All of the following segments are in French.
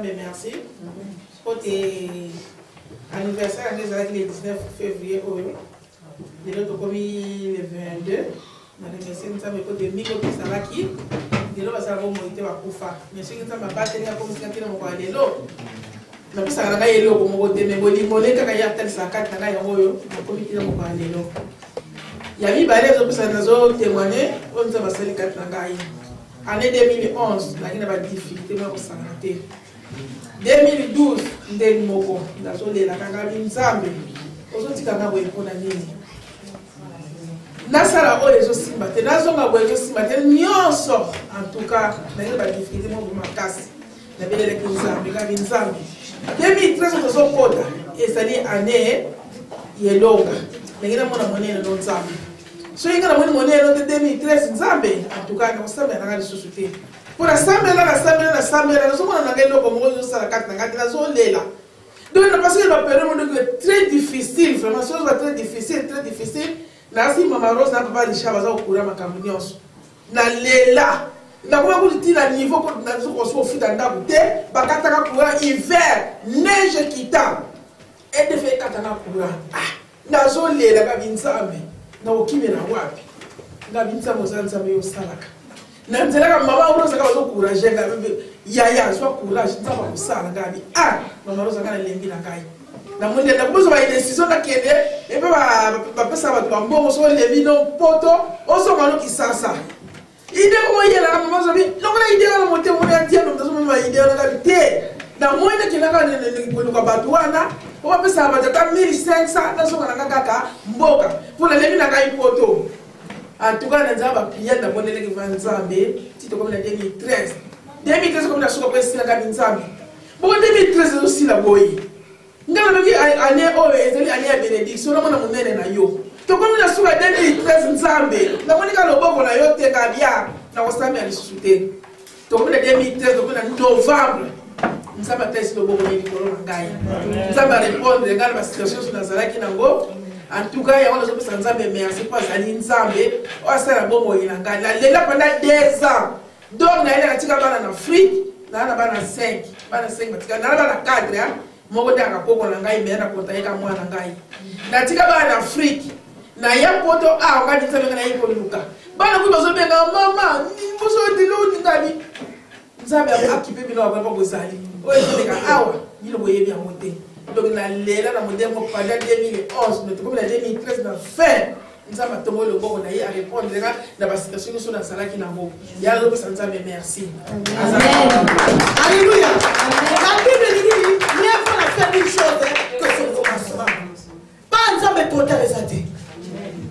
Merci. Côté anniversaire avec le 19 février, le 22. Je remercie côté Miko Kisaraki. De l'eau, ça va monter à Koufa. Mais si vous avez battu la commission qui est là, je vais vous dire que vous avez dit que vous avez dit que vous avez dit que vous avez dit il y a eu des témoignages, on a passé année 2011, il y a eu des difficultés dans la santé. 2012, il y a eu des mots, il y a eu des Nzambe, il y a eu des Nasara o les aussi matin, Nazonga o les aussi matin, nyonso en tout cas, il y a des difficultés dans la casse. Il y a des Nzambe. 2013, on a eu et c'est année, il y a eu il y a eu des Nzambe. So il y a eu 2013 Nzambe, en tout cas, on a eu des sociétés. Pour la Sambe, nous avons la carte, donc, parce que la période est très difficile, vraiment, très difficile. Là, si Maman Rose n'a pas dit Chabaza au courant de Cameroun, na lela, na kuma kuti la niveau pour na zo so fi dans dabute, bakataka courant hiver, neige kita, et de fait katana courant. Ah, na zo lela ka binzambe, na okime na wapi. Na binzambe zanzambe yo salaka. Na nzela ka Maman Rose ka zo courager ga ya so courage nzaba kusala ngabi. Ah, Maman Rose ka lengi na kai. Na monde na kuzo ba décision na kende et ba pesa ba bambo so levi no poto o so mano kisasa ide ko yela na mazo bi lokala ide na mote mo ya tia no tazo mo ide na ka te na moine kinaka ne ko batuana o ba pesa ba ta 1500 na so kana kaka mboka pula levi na kai poto en tout cas na nzaba pia na monde le Nzambe tito comme na 2013 comme na so ko pesa ka Nzambe bo 2013 aussi la boyi ngana noki année o ezeli année ya bénédiction na mona munene na yo to comme na suka 2013 Nzambe na monika loboko na yo te ka bia na kosambi ali susute to comme na 2013 to na novembre Nzambe tesi loboko ni likolo na ngai Nzambe répondre ngana ba situation sur Nazaraki nango en tout cas ya wana zo pesa Nzambe merci parce ali Nzambe o asala bomo ina ngai la lela pendant 2 ans donc na ile katika bana na Afrique na bana 5 batika na bana 4 moko ndaka koko na ngai mena kontaika mwana ngai natika bana Afrique na ya poto a ngati tsabe na iko luka bana ku bazo benga mama mboso dilo ngabi nzambe akipe bino ababa bozali oyo teka awa bino boyebi yango te donc na lela na modèle pendant 2011 mais comme la 2013 na fin nzambe atongo le boko na ye a répondre na ba situation que na salaki na ngo ya le pesa nzambe merci amen alléluia la Bible dit mieux faut faire une chose que son commencement pas nzambe trop tard exaté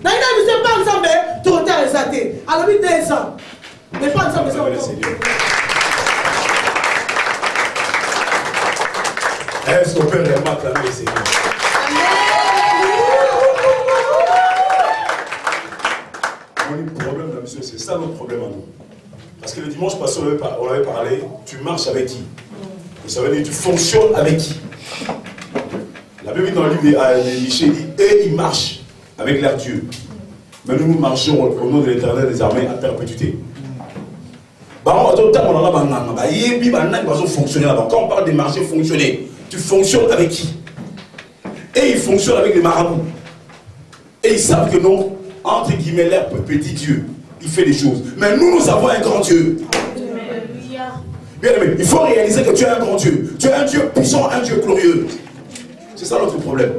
na ina mi se pas nzambe trop tard exaté alors 2 ans mais pas nzambe ça. Est-ce qu'on peut vraiment acclamer le Seigneur? Le problème de la mission, c'est ça notre problème à nous. Parce que le dimanche passé, on avait parlé, tu marches avec qui? Ça veut dire tu fonctionnes avec qui? La Bible dans le livre de Michée dit, et ils marchent avec leur Dieu. Mais nous marchons au nom de l'Éternel des armées à perpétuité. Quand on parle de marcher fonctionner, tu fonctionnes avec qui? Et ils fonctionnent avec les marabouts. Et ils savent que non, entre guillemets, leur petit Dieu, il fait des choses. Mais nous avons un grand Dieu. Bien aimé, il faut réaliser que tu es un grand Dieu. Tu es un Dieu puissant, un Dieu glorieux. C'est ça notre problème.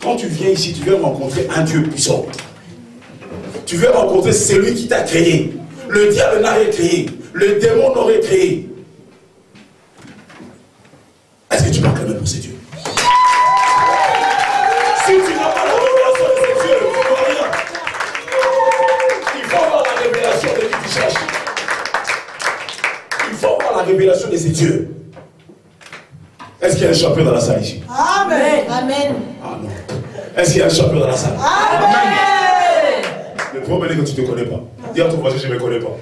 Quand tu viens ici, tu viens rencontrer un Dieu puissant. Tu viens rencontrer celui qui t'a créé. Le diable n'a rien créé. Le démon n'aurait créé. Est-ce que tu parles quand même pour ces dieux? Si tu n'as pas la révélation de ces dieux, tu ne vois rien. Il faut avoir la révélation de qui tu cherches. Il faut avoir la révélation de ces dieux. Est-ce qu'il y a un champion dans la salle ici? Amen. Amen. Ah non. Est-ce qu'il y a un champion dans la salle? Amen. Le problème est que tu ne te connais pas. Dis à ton voisin, je ne me connais pas.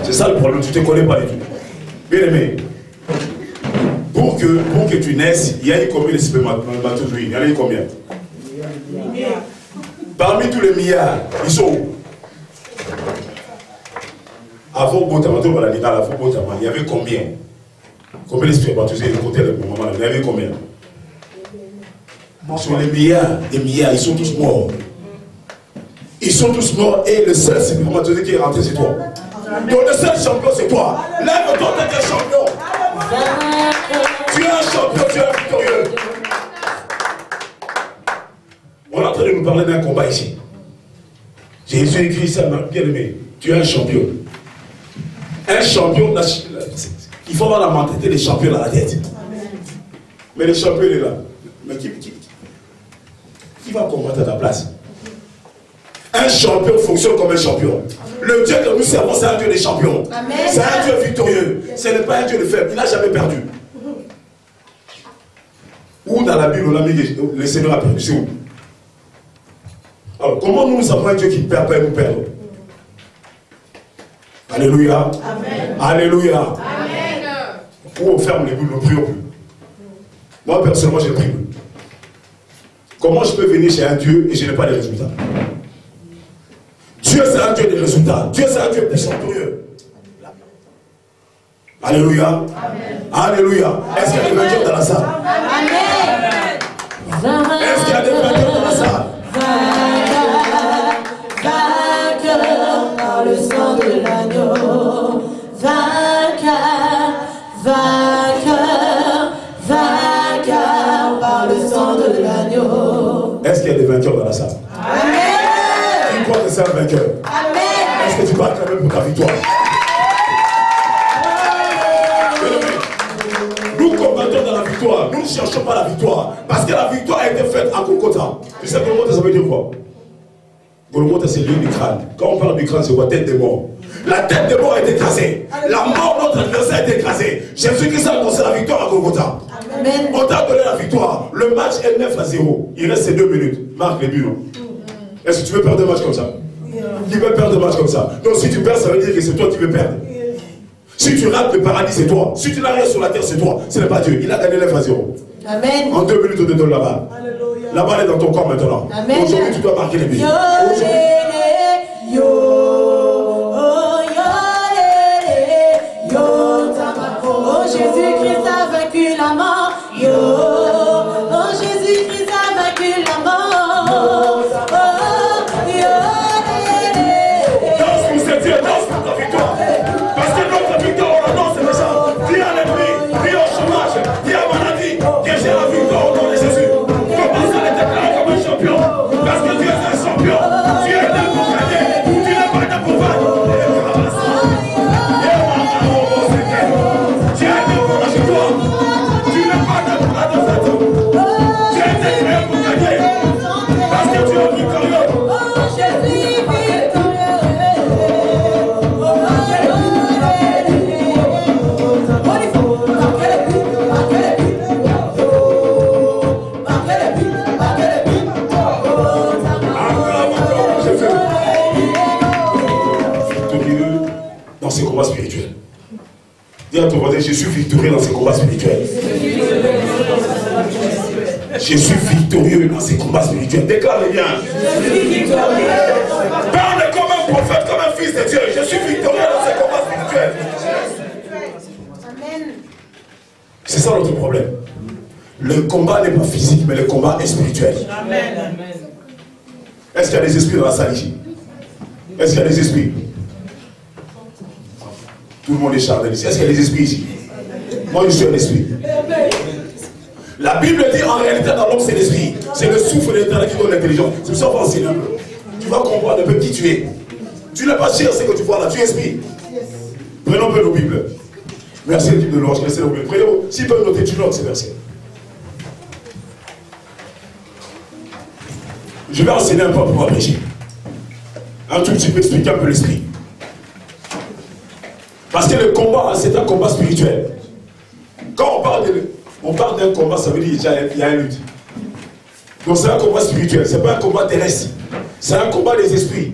C'est ça le problème, tu ne te connais pas du tout. Bien aimé, pour que tu naisses, il y a eu combien de spermatozoïdes? Il y en a eu combien? Parmi tous les milliards, ils sont où? Avant Botama, il y avait combien? Combien de spermatozoïdes de côté de maman? Il y avait combien? Sur les milliards, ils sont tous morts. Ils sont tous morts et le seul spermatozoïde qui est rentré, c'est toi. Donc le seul champion, c'est toi. Lève-toi, tu es un champion. Tu es un champion, tu es un victorieux. On est en train de nous parler d'un combat ici. Jésus écrit ça, bien aimé. Tu es un champion. Un champion, il faut avoir la mentalité des champions dans la tête. Mais le champion il est là. Mais qui va combattre à ta place? Un champion fonctionne comme un champion. Le Dieu que nous servons, c'est un Dieu des champions. C'est un Dieu victorieux. Ce n'est pas un Dieu de faible. Il n'a jamais perdu. Où dans la Bible, on a mis le Seigneur a perdu? C'est où? Alors, comment nous avons un Dieu qui ne perd pas et nous perdons? Alléluia. Amen. Alléluia. Amen. Où on ferme les bulles, nous ne prions plus. Moi, personnellement, je ne prie plus. Comment je peux venir chez un Dieu et je n'ai pas de résultats? Dieu, c'est un Dieu de résultats. Dieu, c'est un Dieu puissant, glorieux. Alléluia. Amen. Alléluia. Est-ce qu'il y a des vainqueurs dans la salle? Amen. Est-ce qu'il y a des vainqueurs dans la salle? Vainqueur par le sang de l'agneau. Vainqueur, vainqueur, vainqueur par le sang de l'agneau. Est-ce qu'il y a des vainqueurs dans la salle? Amen. Tu crois que c'est un vainqueur? Amen. Est-ce que tu vas quand même pour ta victoire? Nous combattons dans la victoire. Nous ne cherchons pas la victoire. Parce que la victoire a été faite à Golgotha. Tu sais Golgotha, ça veut dire quoi? Golgotha, c'est l'île du crâne. Quand on parle du crâne, c'est quoi? Tête des morts. La tête des morts a été écrasée. La mort de notre adversaire a été écrasée. Jésus-Christ a annoncé la victoire à Golgotha. Amen. On t'a donné la victoire. Le match est 9-0. Il reste 2 minutes. Marque les buts. Est-ce que tu veux perdre un match comme ça? Qui veut perdre un match comme ça? Donc si tu perds, ça veut dire que c'est toi qui veux perdre. Si tu rates le paradis, c'est toi. Si tu n'as rien sur la terre, c'est toi. Ce n'est pas Dieu. Il a gagné 9-0. Amen. En 2 minutes, on te donne la balle. La balle est dans ton corps maintenant. Aujourd'hui, tu dois marquer les buts. Oh, Jésus-Christ a vaincu la mort. Oh, Jésus-Christ a vaincu la mort. Danse pour ce Dieu, danse pour ta victoire. Parce que Dis à ton voisin, je suis victorieux dans ces combats spirituels. Je suis victorieux dans ces combats spirituels. Déclare-le bien. Parle comme un prophète, comme un fils de Dieu. Je suis victorieux dans ces combats spirituels. C'est ça notre problème. Le combat n'est pas physique, mais le combat est spirituel. Est-ce qu'il y a des esprits dans la salle ici? Est-ce qu'il y a des esprits? Tout le monde est charnel ici. Est-ce qu'il y a des esprits ici? Moi, je suis un esprit. La Bible dit en réalité dans l'homme c'est l'esprit. C'est le souffle de l'éternel qui donne l'intelligence. C'est pour ça qu'on va enseigner un peu. Tu vas comprendre un peu qui tu es. Tu n'es pas cher ce que tu vois là, tu es esprit. Prenons un peu nos Bibles. Merci l'équipe de l'ange. Prenez-vous. S'ils peuvent noter, tu notes ces versets. Je vais enseigner un peu pour pouvoir prêcher. Un tout petit peu expliquer un peu l'esprit. Parce que le combat, c'est un combat spirituel. Quand on parle d'un combat, ça veut dire qu'il y a une lutte. Donc c'est un combat spirituel, ce n'est pas un combat terrestre. C'est un combat des esprits.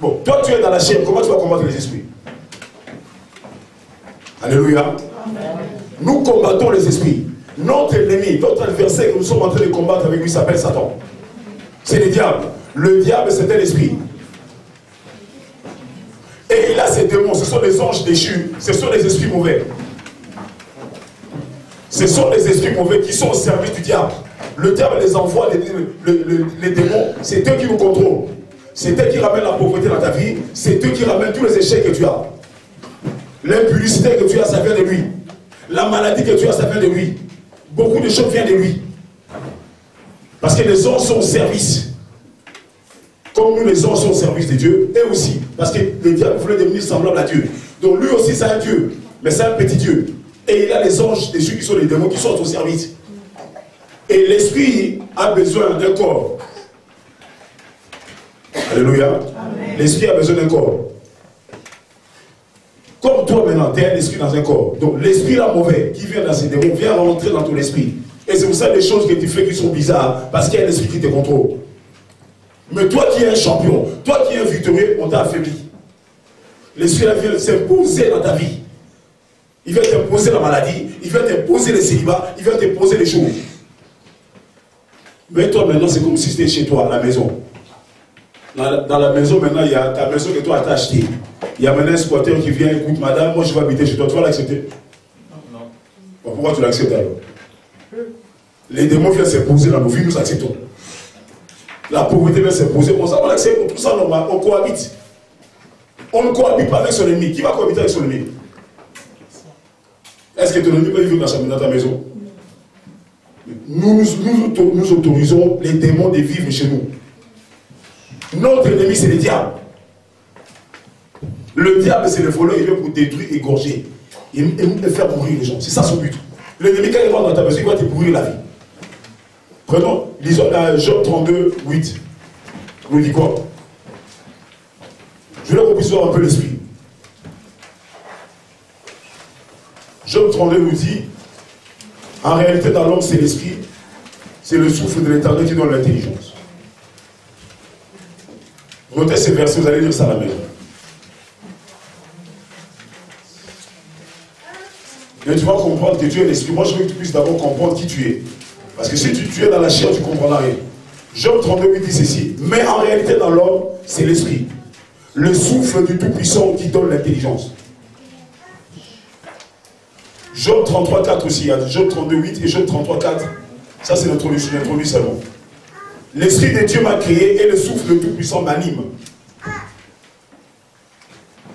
Bon, toi tu es dans la chair, comment tu vas combattre les esprits? Alléluia. Nous combattons les esprits. Notre ennemi, notre adversaire que nous sommes en train de combattre avec lui s'appelle Satan. C'est le diable. Le diable, c'est un esprit. Et il a ses démons, ce sont les anges déchus, ce sont les esprits mauvais. Ce sont les esprits mauvais qui sont au service du diable. Le diable les envoie, les démons, c'est eux qui nous contrôlent. C'est eux qui ramènent la pauvreté dans ta vie, c'est eux qui ramènent tous les échecs que tu as. L'impudicité que tu as, ça vient de lui. La maladie que tu as, ça vient de lui. Beaucoup de choses viennent de lui. Parce que les anges sont au service. Comme nous, les anges sont au service de Dieu, et aussi, parce que le diable voulait devenir semblable à Dieu. Donc lui aussi, c'est un Dieu, mais c'est un petit Dieu. Et il a les anges dessus qui sont les démons qui sont au service. Et l'esprit a besoin d'un corps. Alléluia. L'esprit a besoin d'un corps. Comme toi maintenant, tu es un esprit dans un corps. Donc l'esprit là mauvais qui vient dans ces démons vient rentrer dans ton esprit. Et c'est pour ça les choses que tu fais qui sont bizarres, parce qu'il y a un esprit qui te contrôle. Mais toi qui es un champion, toi qui es un victorieux, on t'a affaibli. L'esprit là vient s'imposer dans ta vie. Il vient t'imposer la maladie, il vient t'imposer le célibat, il vient t'imposer les choses. Mais toi maintenant, c'est comme si c'était chez toi, à la maison. Dans la maison maintenant, il y a ta maison que toi tu as achetée. Il y a maintenant un squatteur qui vient, écoute madame, moi je vais habiter chez toi, tu vas l'accepter? Non. Bon, pourquoi tu l'acceptes alors? Les démons viennent s'imposer dans nos vies, nous acceptons. La pauvreté vient s'imposer, bon ça on accepte, tout ça normal, on cohabite. On ne cohabite pas avec son ennemi. Qui va cohabiter avec son ennemi? Est-ce que ton ennemi peut vivre dans ta maison? Nous autorisons les démons de vivre chez nous. Notre ennemi, c'est le diable. Le diable, c'est le voleur, il vient pour détruire, égorger. Et faire mourir les gens. C'est ça son but. L'ennemi, quand il rentre dans ta maison, il va te pourrir la vie. Prenons, lisons Job 32, 8. On nous dit quoi? Je voulais qu'on puisse voir un peu l'esprit. Job 32 nous dit, en réalité dans l'homme c'est l'esprit, c'est le souffle de l'éternel qui donne l'intelligence. Notez ces versets, vous allez lire ça à la maison. Mais tu vas comprendre que Dieu est l'esprit. Moi je veux que tu puisses d'abord comprendre qui tu es. Parce que si tu es dans la chair, tu ne comprendras rien. Job 32 dit ceci, mais en réalité dans l'homme c'est l'esprit. Le souffle du Tout-Puissant qui donne l'intelligence. Job 33, 4 aussi, il y a Job 32, 8 et Job 33, 4. Ça c'est l'introduction seulement. L'Esprit de Dieu m'a créé et le souffle du Tout-Puissant m'anime.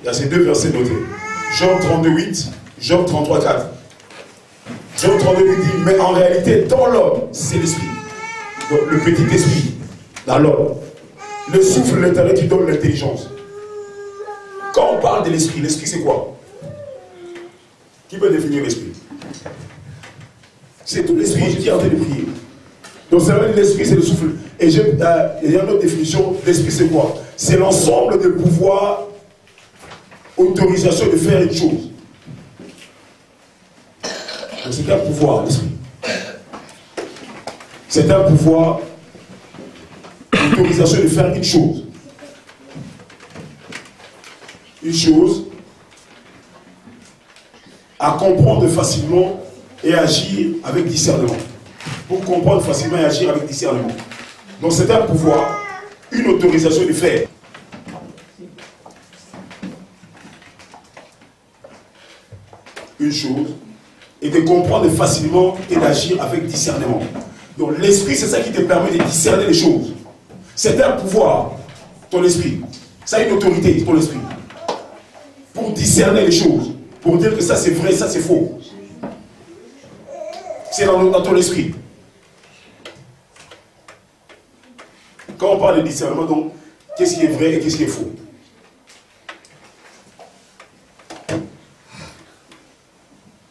Il y a ces deux versets notés. Job 32, 8, Job 33, 4. Job 32, 8 dit, mais en réalité, dans l'homme, c'est l'Esprit. Donc le petit esprit, dans l'homme. Le souffle de l'Éternel qui donne l'intelligence. Quand on parle de l'Esprit, l'Esprit c'est quoi? Qui peut définir l'esprit? C'est tout l'esprit qui est en train de prier. Donc ça veut dire l'esprit c'est le souffle. Et il y a une autre définition, l'esprit c'est quoi? C'est l'ensemble de pouvoir, autorisation de faire une chose. Donc c'est un pouvoir, l'esprit. C'est un pouvoir, autorisation de faire une chose. Une chose à comprendre facilement et agir avec discernement. Pour comprendre facilement et agir avec discernement. Donc c'est un pouvoir, une autorisation de faire. Une chose, et de comprendre facilement et d'agir avec discernement. Donc l'esprit, c'est ça qui te permet de discerner les choses. C'est un pouvoir, ton esprit. Ça a une autorité, ton esprit. Pour discerner les choses. Pour dire que ça c'est vrai, ça c'est faux. C'est dans ton esprit. Quand on parle de discernement, donc, qu'est-ce qui est vrai et qu'est-ce qui est faux?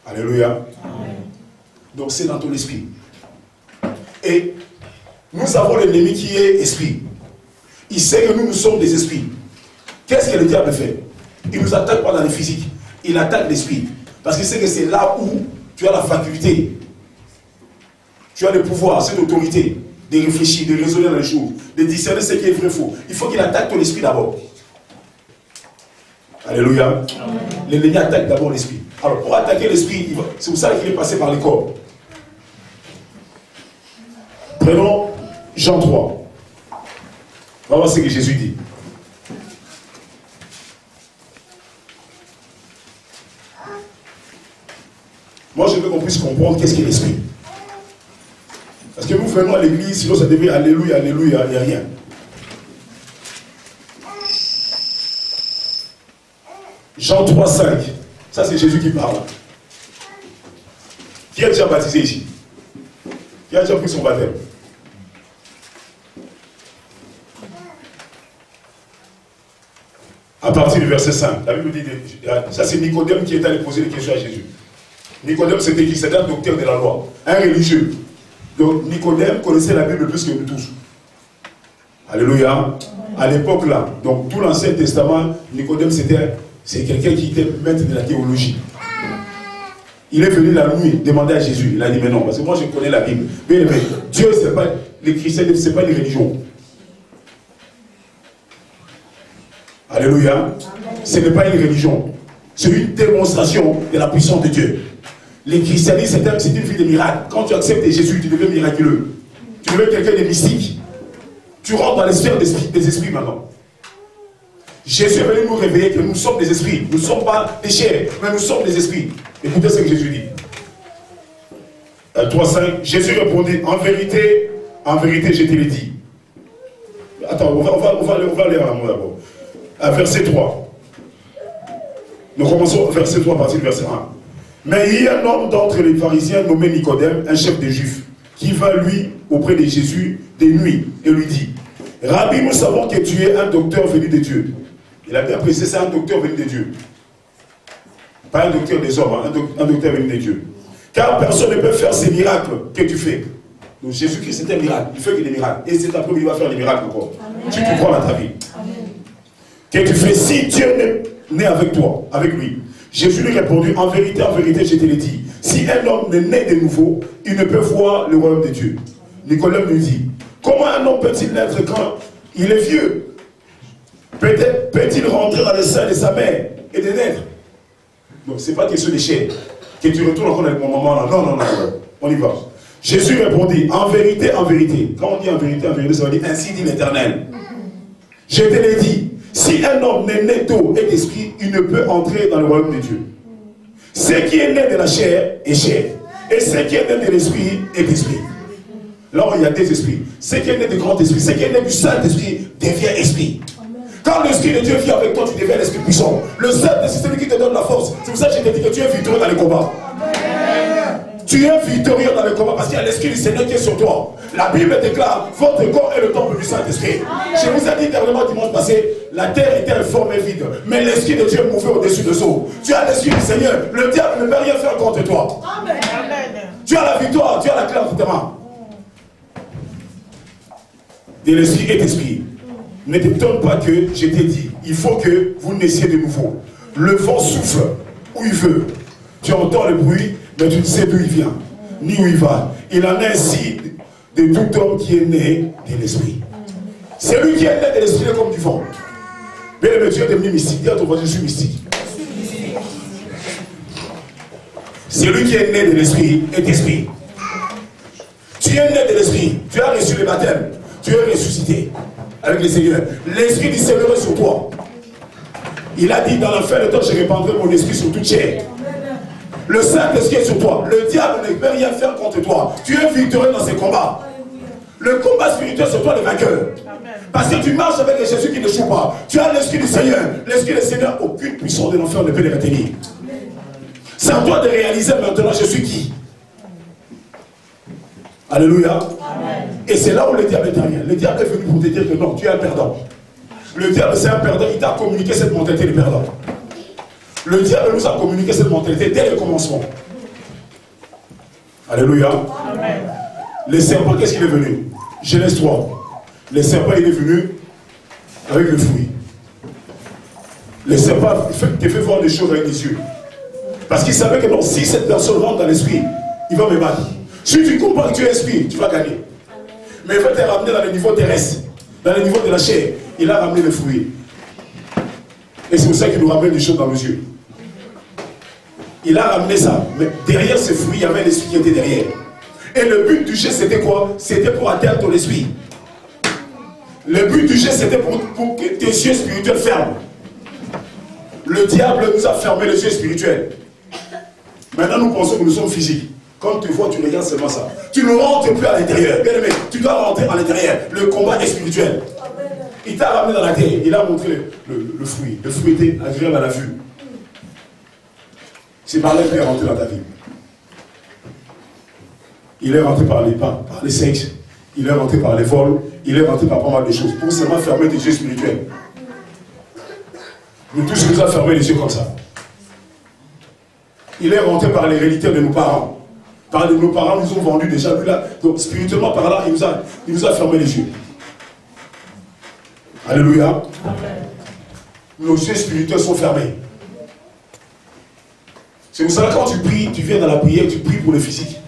Alléluia. Amen. Donc c'est dans ton esprit. Et nous avons l'ennemi qui est esprit. Il sait que nous sommes des esprits. Qu'est-ce que le diable fait? Il nous attaque pas dans le physique. Il attaque l'esprit. Parce qu'il sait que c'est là où tu as la faculté. Tu as le pouvoir, cette autorité de réfléchir, de raisonner dans les choses, de discerner ce qui est vrai et faux. Il faut qu'il attaque ton esprit d'abord. Alléluia. L'ennemi attaque d'abord l'esprit. Alors, pour attaquer l'esprit, c'est pour ça qu'il est passé par le corps. Prenons Jean 3. On va voir ce que Jésus dit. Moi, je veux qu'on puisse comprendre qu'est-ce qu'est l'esprit. Parce que nous venons à l'église, sinon ça devait alléluia, alléluia, il n'y a rien. Jean 3, 5. Ça, c'est Jésus qui parle. Qui a déjà baptisé ici? Qui a déjà pris son baptême? À partir du verset 5, la Bible dit, ça c'est Nicodème qui est allé poser des questions à Jésus. Nicodème, c'était qui? C'était un docteur de la loi, un religieux. Donc Nicodème connaissait la Bible plus que nous tous. Alléluia. À l'époque là, donc tout l'Ancien Testament, Nicodème c'est quelqu'un qui était maître de la théologie. Il est venu la nuit demander à Jésus. Il a dit mais non, parce que moi je connais la Bible. Mais Dieu, c'est pas les chrétiens, c'est pas les religions. Alléluia. Ce n'est pas une religion. C'est une démonstration de la puissance de Dieu. Les christianismes, c'est une vie de miracle. Quand tu acceptes Jésus, tu deviens miraculeux. Tu deviens quelqu'un de mystique. Tu rentres dans les sphères des esprits maintenant. Jésus est venu nous réveiller que nous sommes des esprits. Nous ne sommes pas des chairs, mais nous sommes des esprits. Écoutez ce que Jésus dit. 3,5. Jésus répondit, en vérité, je te l'ai dit. Attends, on va lire un mot d'abord. Verset 3. Nous commençons verset 3 à partir du verset 1. Mais il y a un homme d'entre les pharisiens nommé Nicodème, un chef des Juifs, qui va lui auprès de Jésus des nuits et lui dit, Rabbi, nous savons que tu es un docteur venu de Dieu. Il a bien précisé, c'est un docteur venu de Dieu. Pas un docteur des hommes, hein, un docteur venu de Dieu. Car personne ne peut faire ces miracles que tu fais. Donc Jésus-Christ, c'est un miracle. Il fait que des miracles. Et c'est après, il va faire des miracles encore. Amen. Tu te crois dans ta vie. Amen. Que tu fais si Dieu n'est avec toi, avec lui. Jésus lui répondit, en vérité, je te l'ai dit. Si un homme n'est né de nouveau, il ne peut voir le royaume de Dieu. Nicodème lui dit, comment un homme peut-il naître quand il est vieux? Peut-il rentrer dans le sein de sa mère et de naître? Donc ce n'est pas question de chair. Que tu retournes encore avec mon maman là. Non, on y va. Jésus répondit, en vérité, quand on dit en vérité, ça veut dire ainsi dit l'Éternel. Je te l'ai dit, si un homme n'est né d'eau et d'esprit, il ne peut entrer dans le royaume de Dieu. Ce qui est né de la chair est chair. Et ce qui est né de l'esprit est esprit. Là, il y a des esprits. Ce qui est né du grand esprit, ce qui est né du Saint-Esprit devient esprit. Quand l'Esprit de Dieu vit avec toi, tu deviens l'Esprit puissant. Le Saint-Esprit, c'est celui qui te donne la force. C'est pour ça que je te dis que tu es victorieux dans les combats. Tu es victorieux dans les combats parce qu'il y a l'Esprit du Seigneur qui est sur toi. La Bible déclare, votre corps est le temple du Saint-Esprit. Je vous ai dit dernièrement dimanche passé, la terre était informe et vide, mais l'Esprit de Dieu mouvait au-dessus de eaux. Tu as l'Esprit du Seigneur, le diable ne peut rien faire contre toi. Amen. Tu as la victoire, tu as la clé en main. De l'Esprit et d'Esprit. Ne t'étonne pas que je t'ai dit, il faut que vous naissiez de nouveau. Le vent souffle où il veut. Tu entends le bruit, mais tu ne sais d'où il vient, ni où il va. Il en est ainsi de tout homme qui est né de l'Esprit. Celui qui est né de l'Esprit est comme du vent. Bien aimé, tu es devenu mystique. Dis à ton voisin, je suis mystique. Celui qui est né de l'esprit est esprit. Tu es né de l'esprit, tu as reçu le baptême, tu es ressuscité avec le Seigneur. L'esprit du Seigneur est sur toi. Il a dit dans la fin de temps, je répandrai mon esprit sur toute chair. Le Saint-Esprit est sur toi. Le diable ne peut rien faire contre toi. Tu es victorieux dans ces combats. Le combat spirituel, c'est toi le vainqueur. Parce que tu marches avec Jésus qui ne joue pas. Tu as l'esprit du Seigneur. L'esprit du Seigneur, aucune puissance de l'enfer ne peut les retenir. C'est à toi de réaliser maintenant, je suis qui? Alléluia. Amen. Et c'est là où le diable intervient. Le diable est venu pour te dire que non, tu es un perdant. Le diable, c'est un perdant. Il t'a communiqué cette mentalité de perdant. Le diable nous a communiqué cette mentalité dès le commencement. Alléluia. Amen. Le serpent, qu'est-ce qu'il est venu? Genèse 3. Le serpent, il est venu avec le fruit. Le serpent te fait voir des choses avec les yeux. Parce qu'il savait que non, si cette personne rentre dans l'esprit, il va me battre. Si tu comprends que tu es esprit, tu vas gagner. Mais il va te ramener dans le niveau terrestre, dans le niveau de la chair. Il a ramené le fruit. Et c'est pour ça qu'il nous ramène des choses dans nos yeux. Il a ramené ça. Mais derrière ce fruit, il y avait l'esprit qui était derrière. Et le but du jeu, c'était quoi? C'était pour atteindre ton esprit. Le but du jeu, c'était pour que tes yeux spirituels ferment. Le diable nous a fermé les yeux spirituels. Maintenant, nous pensons que nous sommes physiques. Quand tu vois, tu regardes seulement ça. Tu ne rentres plus à l'intérieur. Bien aimé, tu dois rentrer à l'intérieur. Le combat est spirituel. Il t'a ramené dans la terre. Il a montré le fruit. Le fruit était agréable à la vue. C'est par là qu'il est rentré dans ta vie. Il est rentré par les sexes. Il est rentré par les vols. Il est rentré par pas mal de choses. Pour seulement fermer tes yeux spirituels. Nous tous, nous avons fermé les yeux comme ça. Il est rentré par les réalités de nos parents. Par nos parents nous ont vendu déjà. Lui là, donc spirituellement par là, il nous a fermé les yeux. Alléluia. Amen. Nos yeux spirituels sont fermés. C'est pour ça que quand tu pries, tu viens dans la prière, tu pries pour le physique.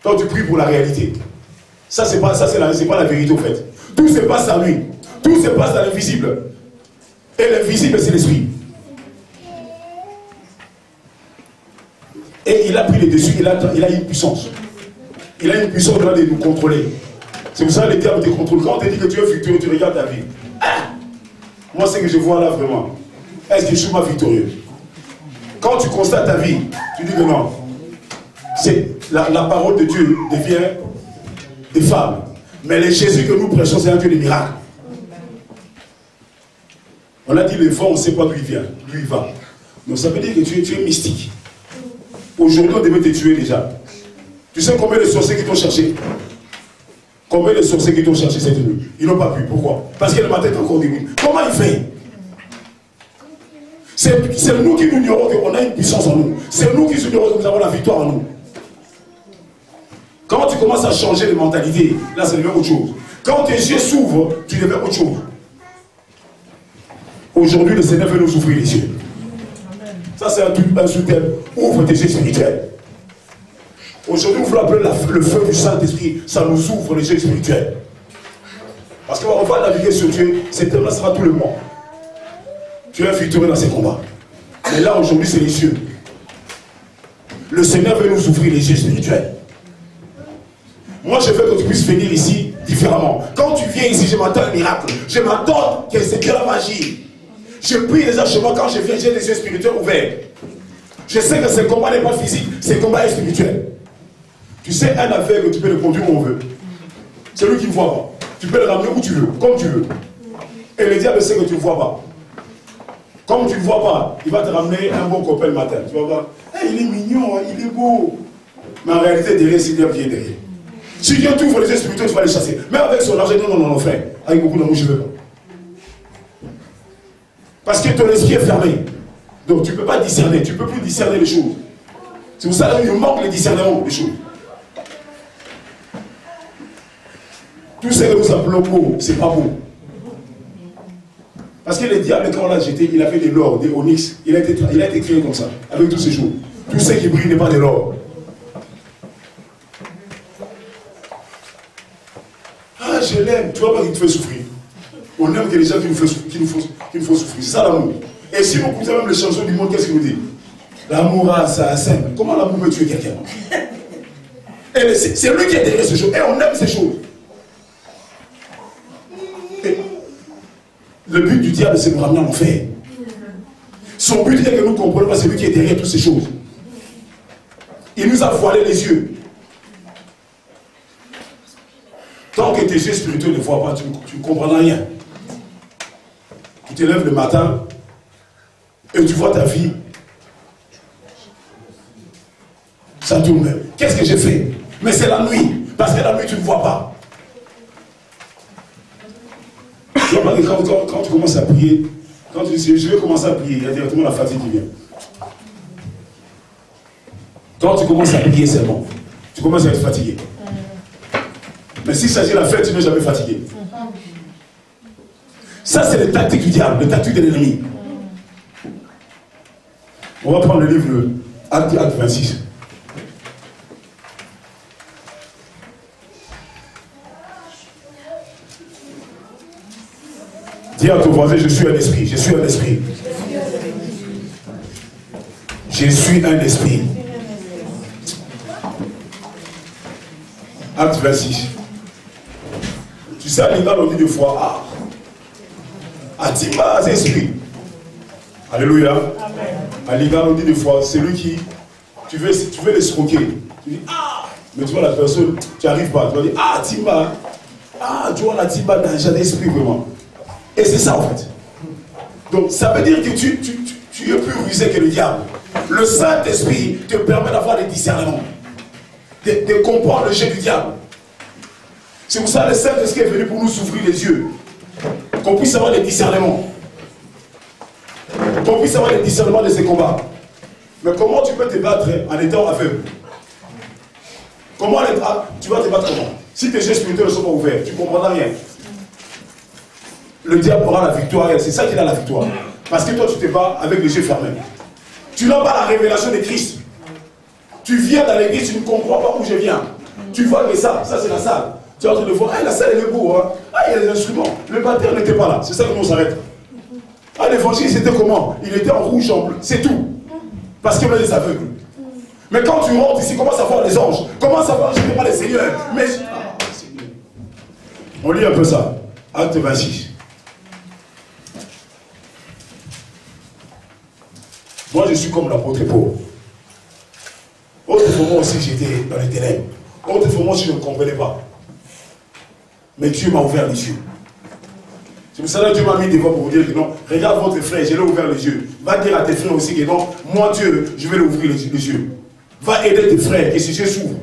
Quand tu pries pour la réalité. Ça, c'est pas la vérité au fait. Tout se passe en lui. Tout se passe dans l'invisible. Et l'invisible, c'est l'esprit. Et il a pris le dessus, il a une puissance. Il a une puissance de nous contrôler. C'est pour ça que le diable te contrôle. Quand on te dit que tu es victorieux, tu regardes ta vie. Ah! Moi, ce que je vois là vraiment, est-ce que je suis pas victorieux? Quand tu constates ta vie, tu dis que non. La parole de Dieu devient des fables. Mais le Jésus que nous prêchons, c'est un Dieu de miracles. On a dit le vent, on ne sait pas d'où il vient, d'où il va. Donc ça veut dire que tu es mystique. Aujourd'hui, on devait te tuer déjà. Tu sais combien de sorciers qui t'ont cherché? Combien de sorciers qui t'ont cherché cette nuit? Ils n'ont pas pu. Pourquoi? Parce que le matin est encore début. Comment il fait? C'est nous qui nous ignorons qu'on a une puissance en nous. C'est nous qui ignorons que nous avons la victoire en nous. Quand tu commences à changer de mentalité, là, ça devient autre chose. Quand tes yeux s'ouvrent, tu deviens autre chose. Aujourd'hui, le Seigneur veut nous ouvrir les yeux. Ça, c'est un sous-thème. Ouvre tes yeux spirituels. Aujourd'hui, nous voulons appeler le feu du Saint-Esprit. Ça nous ouvre les yeux spirituels. Parce qu'on va naviguer sur Dieu. Cet thème-là sera tout le monde. Tu es victorieux dans ces combats. Mais là, aujourd'hui, c'est les yeux. Le Seigneur veut nous ouvrir les yeux spirituels. Moi, je veux que tu puisses venir ici différemment. Quand tu viens ici, je m'attends à un miracle. Je m'attends que c'est Dieu va agir. Je prie déjà chez moi, quand je viens, j'ai les yeux spirituels ouverts. Je sais que ce combat n'est pas physique, ce combat est spirituel. Tu sais, un aveugle, tu peux le conduire où on veut. C'est lui qui ne voit pas. Tu peux le ramener où tu veux, comme tu veux. Et le diable sait que tu ne vois pas. Comme tu ne vois pas, il va te ramener un bon copain le matin. Tu vas voir, hey, il est mignon, il est beau. Mais en réalité, derrière, c'est Dieu qui est derrière. Si Dieu t'ouvre les yeux spirituels, tu vas les chasser. Mais avec son argent, non, frère. Avec beaucoup d'amour, je ne veux pas. Parce que ton esprit est fermé. Donc tu ne peux pas discerner. Tu ne peux plus discerner les choses. C'est pour ça qu'il nous manque le discernement des choses. Tout ce que nous appelons beau, ce n'est pas beau. Parce que le diable, quand on l'a jeté, il avait de l'or, des onyx. Il a été créé comme ça, avec tous ces jours. Tout ce qui brille n'est pas de l'or. Ah, je l'aime. Tu vois pas qu'il te fait souffrir. On aime que les gens qui nous font souffrir. C'est ça l'amour. Et si vous écoutez même les chansons du monde, qu'est-ce qu'il nous dit? L'amour assassin. Comment l'amour peut tuer quelqu'un? C'est lui qui est derrière ces choses. Et on aime ces choses. Et le but du diable, c'est de nous ramener en enfer. Son but est que nous comprenions pas, c'est lui qui est derrière toutes ces choses. Il nous a voilé les yeux. Tant que tes yeux spirituels ne voient pas, tu ne comprendras rien. Tu te lèves le matin et tu vois ta vie. Ça tourne. Qu'est-ce que j'ai fait? Mais c'est la nuit. Parce que la nuit, tu ne vois pas. Tu vois pas que quand tu commences à prier, quand tu dis je vais commencer à prier, il y a directement la fatigue qui vient. Quand tu commences à prier, c'est bon. Tu commences à être fatigué. Mais s'il s'agit de la fête, tu n'es jamais fatigué. Ça, c'est les tactiques du diable, les tactiques de l'ennemi. On va prendre le livre Acte 26. Dis à ton voisin, je suis un esprit, je suis un esprit. Je suis un esprit. Acte 26. Tu sais, à l'Iran, on dit des fois, Atima, c'est esprit. Alléluia. À l'Iran, on dit des fois, c'est lui qui, tu veux l'escroquer. Tu dis, mais tu vois la personne, tu n'arrives pas. Tu vas dire, Atima, tu vois la Tima dans un esprit vraiment. Et c'est ça en fait. Donc ça veut dire que tu es plus rusé que le diable. Le Saint-Esprit te permet d'avoir des discernements, de comprendre le jeu du diable. C'est pour ça que le Saint-Esprit est venu pour nous ouvrir les yeux, qu'on puisse avoir des discernements, qu'on puisse avoir des discernements de ces combats. Mais comment tu peux te battre en étant aveugle? Comment tu vas te battre comment? Si tes yeux spirituels ne sont pas ouverts, tu ne comprendras rien. Le diable aura la victoire, c'est ça qu'il a la victoire. Parce que toi tu te bats avec les yeux fermés. Tu n'as pas la révélation de Christ. Tu viens dans l'église, tu ne comprends pas où je viens. Tu vois que ça c'est la salle. Tu es en train de voir, la salle elle est beau, hein. Il y a des instruments. Le batteur n'était pas là, c'est ça que nous s'arrête. L'évangile c'était comment? Il était en rouge, en bleu, c'est tout. Parce qu'il y avait des aveugles. Mais quand tu rentres ici, commence à voir les anges. Commence à voir, je ne sais pas les seigneurs. Mais on lit un peu ça. Acte 26. Moi, je suis comme l'apôtre Paul. Autrefois, moi aussi, j'étais dans les ténèbres. Autrefois, moi aussi, je ne comprenais pas. Mais Dieu m'a ouvert les yeux. C'est pour ça que Dieu m'a mis devant pour vous dire que non, regarde votre frère, je l'ai ouvert les yeux. Va dire à tes frères aussi que non, moi, Dieu, je vais lui ouvrir les yeux. Va aider tes frères, que ses yeux s'ouvrent.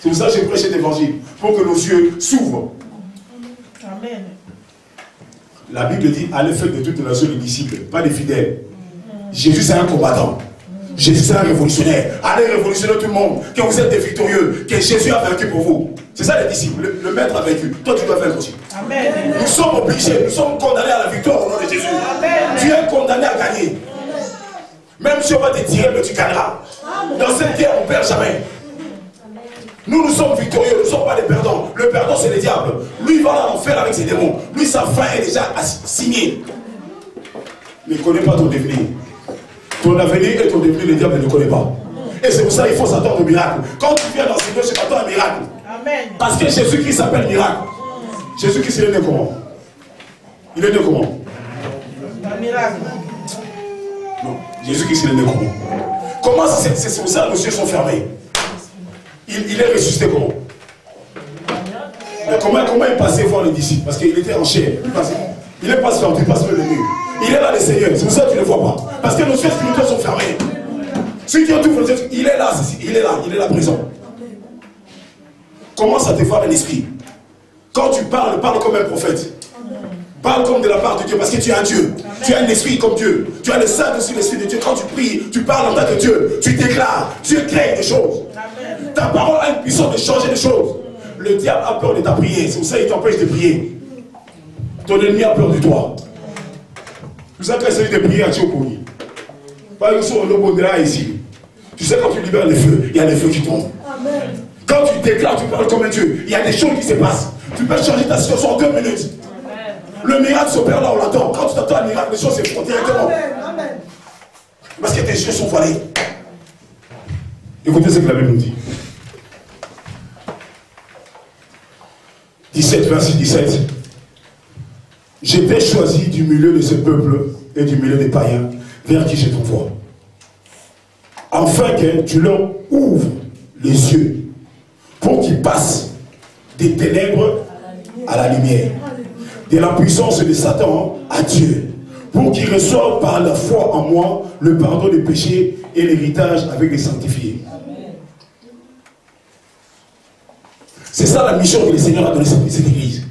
C'est pour ça que j'ai prêché l'évangile, pour que nos yeux s'ouvrent. Amen. La Bible dit, allez faire de toutes les nations les disciples, pas des fidèles. Jésus c'est un combattant. Jésus c'est un révolutionnaire. Allez révolutionner tout le monde. Que vous êtes des victorieux. Que Jésus a vaincu pour vous. C'est ça les disciples. Le maître a vaincu. Toi tu dois vaincre aussi. Amen. Nous sommes obligés. Nous sommes condamnés à la victoire au nom de Jésus. Amen. Tu es condamné à gagner. Même si on va te tirer, mais tu gagneras. Dans cette guerre, on ne perd jamais. Nous sommes victorieux. Nous ne sommes pas des perdants. Le perdant c'est le diable. Lui il va en enfer avec ses démons. Lui sa fin est déjà signée. Mais il ne connaît pas ton devenir. Ton avenir et ton devenir, le diable ne connaît pas. Et c'est pour ça qu'il faut s'attendre au miracle. Quand tu viens dans ce Dieu, je t'attends un miracle. Amen. Parce que Jésus-Christ s'appelle miracle. Jésus-Christ, il est né comment? Il est né comment? Un miracle. Non, Jésus-Christ, il est né comment? Comment c'est pour ça que nos yeux sont fermés? Il est ressuscité comment? Mais comment il passait voir les disciples? Parce qu'il était en chair. Il est pas sur il passe sur le mur. Il est là, le Seigneur. C'est pour ça que tu ne le vois pas. Parce que nos yeux spirituels sont fermés. Ceux qui ont tout fait, il est là, il est là présent. Commence à te voir un esprit. Quand tu parles, parle comme un prophète. Parle comme de la part de Dieu, parce que tu es un Dieu. Tu as un esprit comme Dieu. Tu as le Saint-Esprit, l'esprit de Dieu. Quand tu pries, tu parles en tant que Dieu. Tu déclares. Dieu crée des choses. Ta parole a une puissance de changer des choses. Le diable a peur de ta prière. C'est pour ça qu'il t'empêche de prier. Ton ennemi a peur de toi. C'est pour ça qu'il s'agit de prier à Dieu pour lui. Par exemple, on est ici. Tu sais, quand tu libères les feux, il y a des feux qui tombent. Amen. Quand tu déclares, tu parles comme un Dieu, il y a des choses qui se passent. Tu peux changer ta situation en 2 minutes. Amen. Le miracle s'opère là, on l'attend. Quand tu t'attends à un miracle, les choses se font directement. Amen. Parce que tes yeux sont voilés. Écoutez ce que la Bible nous dit. 17, verset 17. J'étais choisi du milieu de ce peuple et du milieu des païens vers qui je t'envoie. Afin que tu leur ouvres les yeux pour qu'ils passent des ténèbres à la lumière, de la puissance de Satan à Dieu, pour qu'ils reçoivent par la foi en moi le pardon des péchés et l'héritage avec les sanctifiés. C'est ça la mission que le Seigneur a donnée à cette église.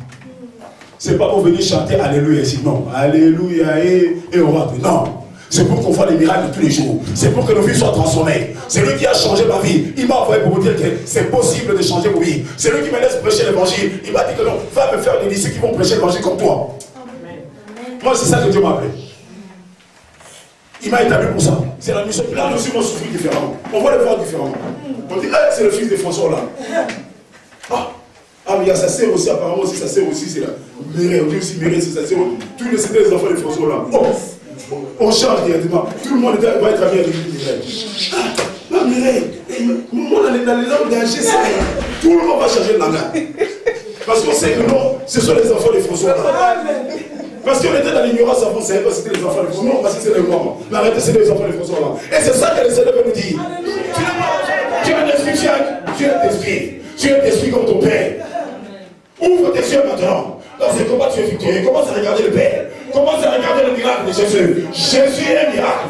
C'est pas pour venir chanter Alléluia ici, non. Alléluia et on va. Non. C'est pour qu'on fasse les miracles tous les jours. C'est pour que nos vies soient transformées. C'est lui qui a changé ma vie. Il m'a envoyé pour vous dire que c'est possible de changer vos vies. C'est lui qui me laisse prêcher l'évangile. Il m'a dit que non, va me faire des disciples qui vont prêcher l'évangile comme toi. Moi, c'est ça que Dieu m'a appelé. Il m'a établi pour ça. C'est la mission. Là, nous aussi, on souffre différemment. On va le voir différemment. On dit, hey, c'est le fils de François là. Ah, mais il y a sa sœur aussi, apparemment aussi, sa sœur aussi, c'est là. Mireille, on dit aussi Mireille, c'est sa sœur. Tous les c'était les enfants de François là. Oh, on change directement. Tout le monde va être ami avec Mireille. Ah, Mireille, moi, dans les langues d'âge, tout le monde va changer de langage. Parce qu'on sait que non, ce sont les enfants de François là. Parce qu'on était dans l'ignorance avant, on ne savait pas si c'était les enfants de François. Non, parce que c'est les mamans. Mais arrêtez, c'est les enfants de François là. Et c'est ça que le Seigneur veut nous dire. Tu es un esprit, tu es un esprit. Tu es un esprit comme ton Père. Ouvre tes yeux maintenant. Dans ce combat, tu es victorieux. Commence à regarder le Père. Commence à regarder le miracle de Jésus. Jésus est un miracle.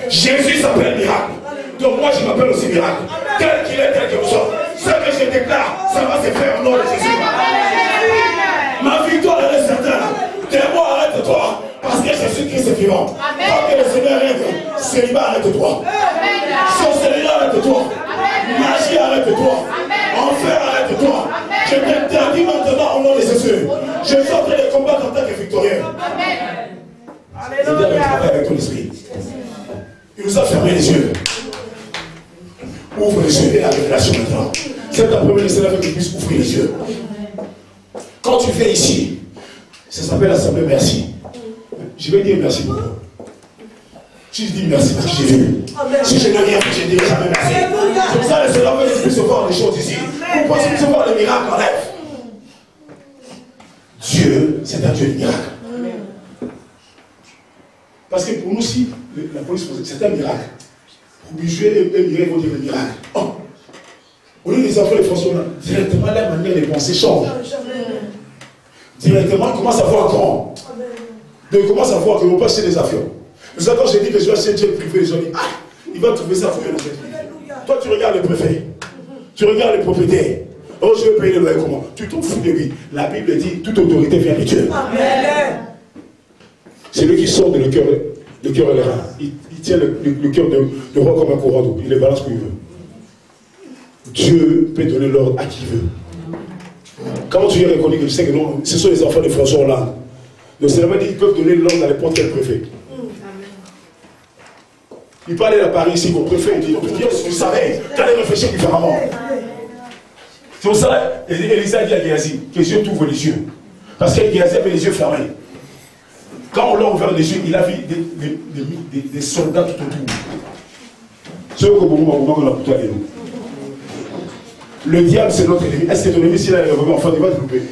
Jésus s'appelle miracle. Donc moi, je m'appelle aussi miracle. Tel qu'il est, tel qu'il ressort. Ce que je déclare, ça va se faire au nom de Jésus. Ma victoire, elle est certaine. Témoin, arrête-toi. Parce que Jésus-Christ est vivant. Tant que le Seigneur règne, célibat, arrête-toi. Sorcellerie, arrête-toi. Magie, arrête-toi. Enfer, arrête-toi. Je t'interdis maintenant au nom de Jésus. Je suis en train de combattre en tant que victorieux. Alléluia. Avec ton esprit. Il nous a fermé les yeux. Ouvre les yeux et la révélation maintenant. C'est ta première Seigneur que tu puisses ouvrir les yeux. Quand tu viens ici, ça s'appelle l'Assemblée merci. Je vais dire merci beaucoup. Si je dis merci parce que j'ai vu. Si je n'ai rien fait, je dirai jamais merci. C'est pour ça que le Seigneur veut plus voir les choses ici. Vous pensez plus voir les miracles en rêve. Dieu, c'est un Dieu de miracles. Parce que pour nous aussi, la police, c'est un miracle. Pour Bijuer et Mireille, ils vont dire le miracle. Oh. Au lieu des enfants de François, directement la manière de penser change. Directement, ils commencent à voir grand. Donc ils commencent à voir qu'ils vont pas acheter des avions. C'est ça quand j'ai dit que je vais acheter un jet privé, les gens disent, ah, il va trouver ça pour le jet privé. Toi tu regardes le préfet, tu regardes le propriétaire. Oh, je vais payer le loyer comment? Tu t'en fous de lui. La Bible dit, toute autorité vient de Dieu. C'est lui qui sort de le cœur et les reins. Il tient le cœur de roi comme un courant d'eau. Il les balance où il veut. Dieu peut donner l'ordre à qui il veut. Quand tu es reconnu que tu sais que non, ce sont les enfants de François Hollande. Le Seigneur dit qu'ils peuvent donner l'ordre à n'importe quel préfet. Il parlait à Paris ici, mon préfet, il dit, tu savais, tu allais réfléchir différemment. C'est pour ça qu'Élisa dit à Géasi que Dieu t'ouvre les yeux. Parce que Géasi avait les yeux fermés. Quand on l'a ouvert les yeux, il a vu des soldats tout autour. Le diable, c'est notre ennemi. Est-ce que ton ennemi, s'il a les réveillés, enfin, il va te louper.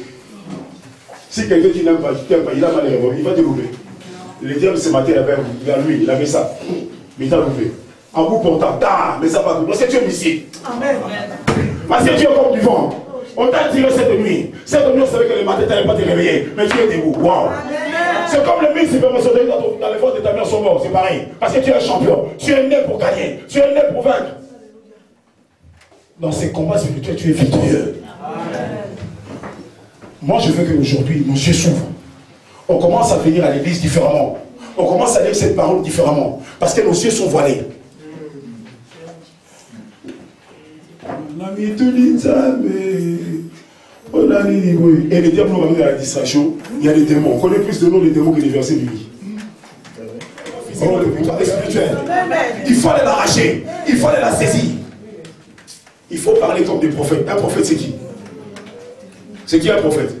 Si quelqu'un qui n'aime pas, il a mal les réveillés, il va te louper. Le diable, ce matin, il a lui, il avait ça. Mais il t'a loupé. En vous portant, mais ça va couper. Parce que tu es ici. Amen. Parce que tu es comme du vent. On t'a tiré cette nuit. Cette nuit, on savait que le matin, tu n'allais pas te réveiller. Mais tu es debout. Wow. C'est comme le ministre supermentionné dans les forces de ta mère sont morts. C'est pareil. Parce que tu es un champion. Tu es né pour gagner. Tu es né pour vaincre. Dans ces combats spirituels, tu es victorieux. Moi, je veux qu'aujourd'hui, nos yeux s'ouvrent. On commence à venir à l'église différemment. On commence à lire cette parole différemment. Parce que nos yeux sont voilés. Et les diables nous ramènent à la distraction. Il y a des démons. On connaît plus de noms des démons que des versets bibliques. Il faut aller l'arracher. Il faut aller la saisir. Il faut parler comme des prophètes. Un prophète, c'est qui? C'est qui un prophète?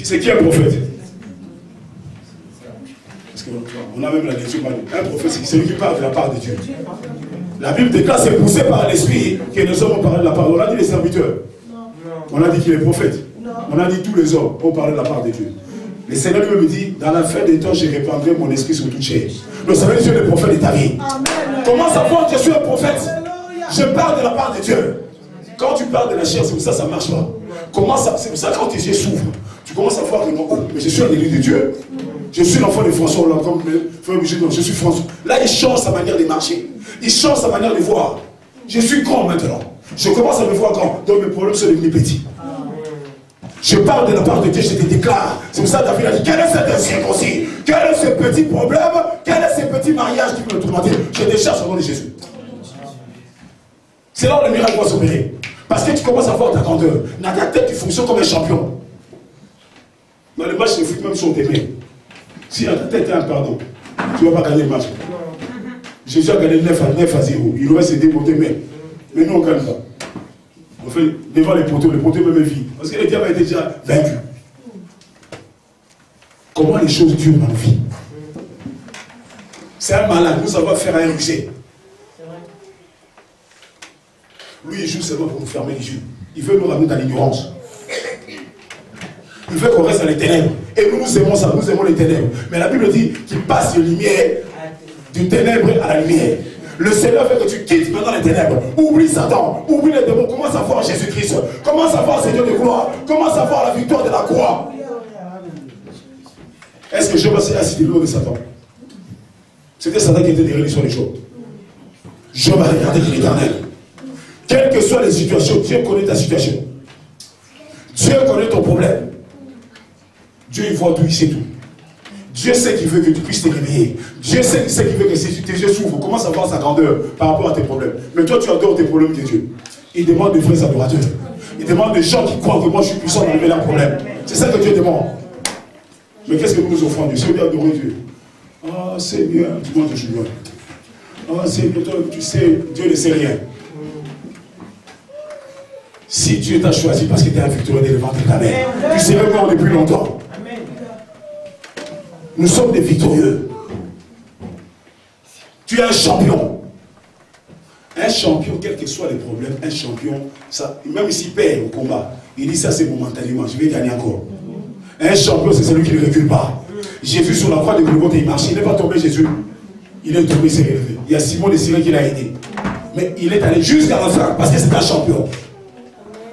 C'est qui un prophète? qu'on a même la lecture. Un prophète, c'est celui qui parle de la part de Dieu. La Bible déclare, c'est poussé par l'esprit que les hommes ont parlé de la part. On a dit les serviteurs. On a dit qu'il est prophète. On a dit tous les hommes ont parlé de la part de Dieu. Le Seigneur lui me dit, dans la fin des temps, je répandrai mon esprit sur toute chair. Le Seigneur dit, tu es le prophète de ta vie. Comment savoir que je suis un prophète? Je parle de la part de Dieu. Quand tu parles de la chair, c'est pour ça que ça ne marche pas. C'est pour ça que quand tes yeux s'ouvrent, tu commences à voir que non, oh, mais je suis un élu de Dieu. Je suis l'enfant de François Hollande, comme je suis François. Là, il change sa manière de marcher. Il change sa manière de voir. Je suis grand maintenant. Je commence à me voir grand. Donc mes problèmes sont devenus petits. Je parle de la part de Dieu, je te déclare. C'est pour ça que David a dit, quel est cet incirconcis? Quel est ce petit problème? Quel est ce petit mariage qui peut me tourmenter? Je décharge au nom de Jésus. C'est là où le miracle va s'opérer. Parce que tu commences à voir ta grandeur. Dans ta tête, tu fonctionnes comme un champion. Dans le match de foot, même sur tes mains. Si dans ta tête, tu as un pardon, tu ne vas pas gagner le match. Jésus a gagné 9 à 0. Il aurait se démonter, mais nous, on ne gagne pas. On fait devant les poteaux même vivent. Parce que le diable a été déjà vaincu. Comment les choses durent dans nos vies? C'est un malade, nous avons affaire à un rusé. Lui, il joue seulement pour nous fermer les yeux. Il veut nous ramener dans l'ignorance. Il veut qu'on reste dans les ténèbres. Et nous aimons ça, nous aimons les ténèbres. Mais la Bible dit qu'il passe de lumière, du ténèbre à la lumière. Le Seigneur veut que tu quittes maintenant les ténèbres. Oublie Satan, oublie les démons. Commence à voir Jésus-Christ. Commence à voir Seigneur de gloire. Commence à voir la victoire de la croix. Est-ce que je vais citer le nom de Satan? C'était Satan qui était derrière l'histoire des choses. Je vais regarder l'Éternel. Quelles que soient les situations, Dieu connaît ta situation. Dieu connaît ton problème. Dieu il voit tout, il sait tout. Dieu sait qu'il veut que tu puisses te réveiller. Dieu sait qu'il veut que tes yeux s'ouvrent. Commence à voir sa grandeur par rapport à tes problèmes. Mais toi, tu adores tes problèmes de Dieu. Il demande de vrais adorateurs. Il demande des gens qui croient que moi je suis puissant d'enlever leurs problèmes. C'est ça que Dieu demande. Mais qu'est-ce que nous nous offrons Dieu? C'est d'adorer Dieu. Ah, Seigneur, tu vois que je suis loin. Ah, Seigneur, toi, tu sais, Dieu ne sait rien. Si Dieu t'a choisi parce que tu es un victorieux dès le ventre de ta mère, tu serais mort depuis longtemps. Nous sommes des victorieux. Tu es un champion. Un champion, quels que soient les problèmes, un champion, ça, même s'il perd au combat, il dit ça c'est momentanément, je vais gagner encore. Un champion, c'est celui qui ne recule pas. Jésus sur la croix de Golgotha, il marchait, il n'est pas tombé Jésus. Il est tombé, il s'est relevé. Il y a Simon de Cyrène qui l'a aidé. Mais il est allé jusqu'à la fin parce que c'est un champion.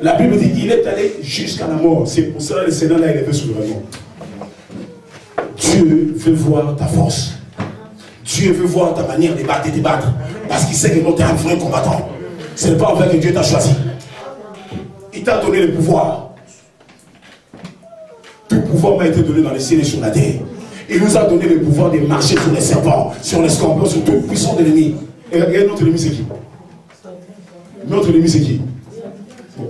La Bible dit qu'il est allé jusqu'à la mort. C'est pour cela que le Seigneur l'a élevé souverainement. Dieu veut voir ta force. Dieu veut voir ta manière de battre et de battre. Parce qu'il sait que tu es un vrai combattant. Ce n'est pas en fait que Dieu t'a choisi. Il t'a donné le pouvoir. Tout pouvoir m'a été donné dans les cieux et sur la terre. Il nous a donné le pouvoir de marcher sur les serpents, sur les scorpions, sur tout puissant d'ennemi. Et regardez, notre ennemi c'est qui? Notre ennemi c'est qui?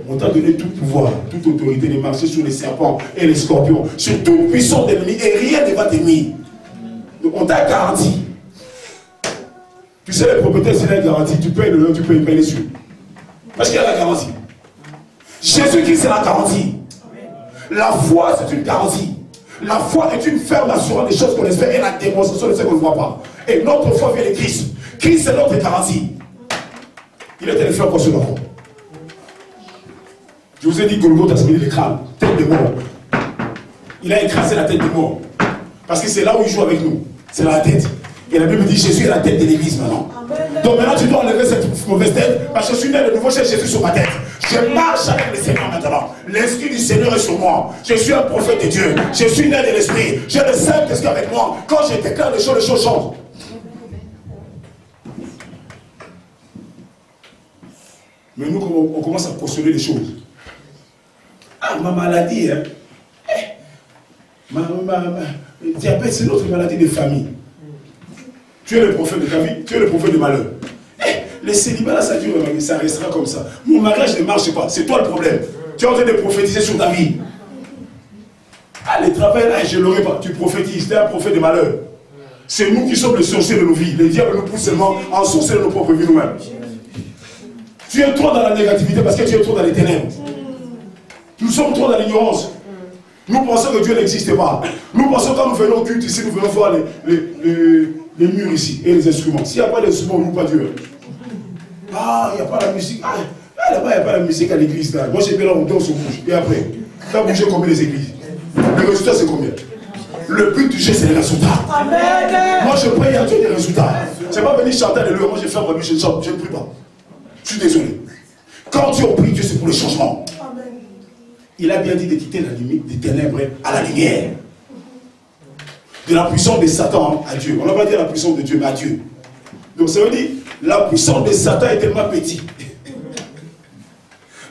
On t'a donné tout pouvoir, toute autorité de marcher sur les serpents et les scorpions, sur toute puissance d'ennemi, et rien ne va t'aimer. Donc on t'a garanti. Tu sais, les propriétaires, c'est la garantie. Tu payes le nom, tu payes les yeux. Parce qu'il y a la garantie. Jésus-Christ, c'est la garantie. La foi, c'est une garantie. La foi est une ferme assurance des choses qu'on espère et la démonstration de ce qu'on ne voit pas. Et notre foi vient de Christ. Christ, c'est notre garantie. Il était le faire quoi sur la croix. Je vous ai dit que Golgotha, ça veut dire le crâne, tête de mort. Il a écrasé la tête de mort. Parce que c'est là où il joue avec nous. C'est la tête. Et la Bible dit Jésus est la tête de l'église maintenant. Amen. Donc maintenant tu dois enlever cette mauvaise tête. Parce que je suis né de nouveau chez Jésus sur ma tête. Je marche avec le Seigneur maintenant. L'Esprit du Seigneur est sur moi. Je suis un prophète de Dieu. Je suis né de l'Esprit. J'ai le Saint-Esprit avec moi. Quand je déclare les choses changent. Mais nous, on commence à postuler les choses. Ah, ma maladie, hein. Le diabète, c'est notre maladie de famille. Tu es le prophète de ta vie, tu es le prophète de malheur. Les célibats, là, ça dure, ça restera comme ça. Mon mariage ne marche pas, c'est toi le problème. Tu es en train de prophétiser sur ta vie. Ah, le travail là, je ne l'aurai pas. Tu prophétises, tu es un prophète de malheur. C'est nous qui sommes les sorciers de nos vies. Les diables nous poussent seulement à sorcier de nos propres vies nous-mêmes. Tu es trop dans la négativité parce que tu es trop dans les ténèbres. Nous sommes trop dans l'ignorance. Nous pensons que Dieu n'existe pas. Nous pensons que quand nous venons au culte ici, nous venons voir les murs ici et les instruments. S'il n'y a pas d'instruments, on ne loue pas Dieu. Ah, il n'y a pas la musique. Ah, là-bas, il n'y a pas la musique à l'église. Moi, j'ai bien là, on danse, on bouge. Et après, tu as bougé combien les églises? Le résultat, c'est combien? Le but du jeu, c'est les résultats. Amen. Moi, je prie à Dieu des résultats. Je ne vais pas venir chanter Alléluia. Moi, je ferme ma bouche, je chante. Je ne prie pas. Je suis désolé. Quand Dieu prie, Dieu, c'est pour le changement. Amen. Il a bien dit de quitter la limite des ténèbres à la lumière. De la puissance de Satan à Dieu. On n'a pas dit la puissance de Dieu, mais à Dieu. Donc, ça veut dire, la puissance de Satan est tellement petite.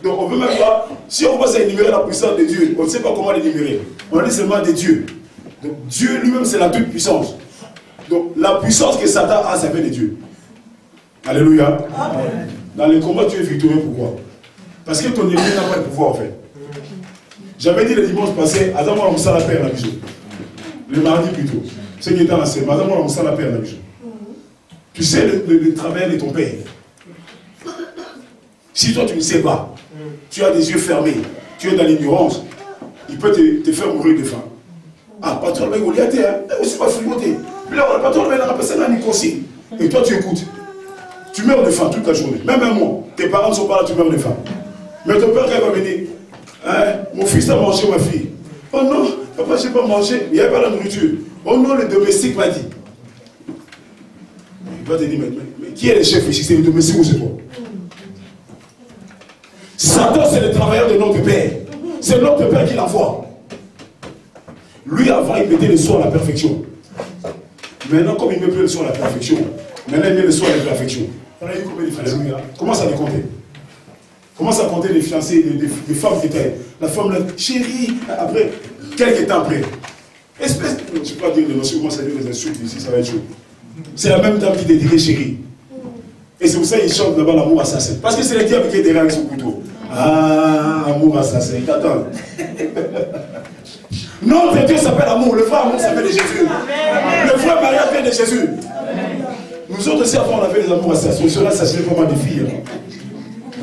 Donc, on ne veut même pas, si on va énumérer la puissance de Dieu, on ne sait pas comment l'énumérer. On a dit seulement de Dieu. Donc, Dieu lui-même, c'est la toute puissance. Donc, la puissance que Satan a, ça vient de Dieu. Alléluia. Amen. Dans les combats, tu es victorieux. Pourquoi? Parce que ton ennemi n'a pas de pouvoir, en fait. J'avais dit le dimanche passé, Adam on sent la paix à la maison. Le mardi plutôt. Ceux qui étaient dans la scène, Adam on sent la paix à la maison. Tu sais le travail de ton père. Si toi tu ne sais pas, tu as des yeux fermés, tu es dans l'ignorance, il peut te faire mourir de faim. Ah, patron, mais il y a des aussi pas frigoté. Puis là, le patron, il a passé un consigne. Et toi, tu écoutes. Tu meurs de faim toute la journée. Même un mois, tes parents ne sont pas là, tu meurs de faim. Mais ton père, quand il va venir, hein, mon fils a mangé ma fille. Oh non, papa, je n'ai pas mangé. Il n'y avait pas la nourriture. Oh non, le domestique m'a dit. Il va te dire, mais qui est le chef ici? C'est le domestique ou c'est toi? Satan, c'est le travailleur de notre Père. C'est notre Père qui l'envoie. Lui, avant, il mettait le soin à la perfection. Maintenant, comme il ne met plus le soin à la perfection, maintenant, il met le soin à la perfection. Alléluia. Commence à les compter. Commence à compter les fiancés, les femmes qui étaient. La femme, là, chérie, après, quelques temps après. Espèce, je ne sais pas dire les notions, comment ça dit les insultes ici, ça va être chaud. C'est la même dame qui te dirait chérie. Et c'est pour ça qu'il chante là-bas l'amour assassin. Parce que c'est le diable qui est derrière avec son couteau. Ah, amour assassin, il t'attend. Non, Dieu s'appelle amour. Le vrai amour s'appelle Jésus. Le vrai mariage vient de Jésus. Nous autres aussi, avant, on avait des amours assassins. Cela assassinait pas mal de filles.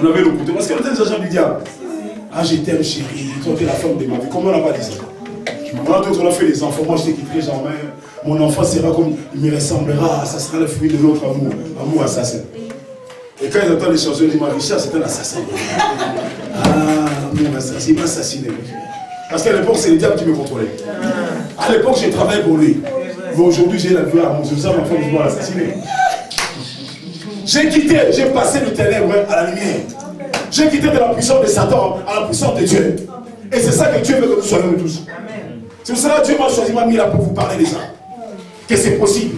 On avait le couteau. Parce qu'on était des agents du diable. Ah, je t'aime, chérie. Toi, tu es la femme de ma vie. Comment on n'a pas dit ça? On a d'autres, on a fait des enfants. Moi, je t'ai quitté, j'en ai. Mon enfant sera comme. Il me ressemblera. Ça sera le fruit de notre amour. Amour assassin. Et quand ils entendent les chansons, ils disent, Richard, c'est un assassin. Ah, amour assassin. Il m'a assassiné. Parce qu'à l'époque, c'est le diable qui me contrôlait. À l'époque, j'ai travaillé pour lui. Mais aujourd'hui, j'ai la gloire à mon Dieu. Ça, ma femme, je dois l'assassiner. J'ai quitté, j'ai passé de ténèbres à la lumière. J'ai quitté de la puissance de Satan à la puissance de Dieu. Et c'est ça que Dieu veut que nous soyons tous. C'est pour cela que Dieu m'a choisi, m'a mis là pour vous parler de ça. Que c'est possible.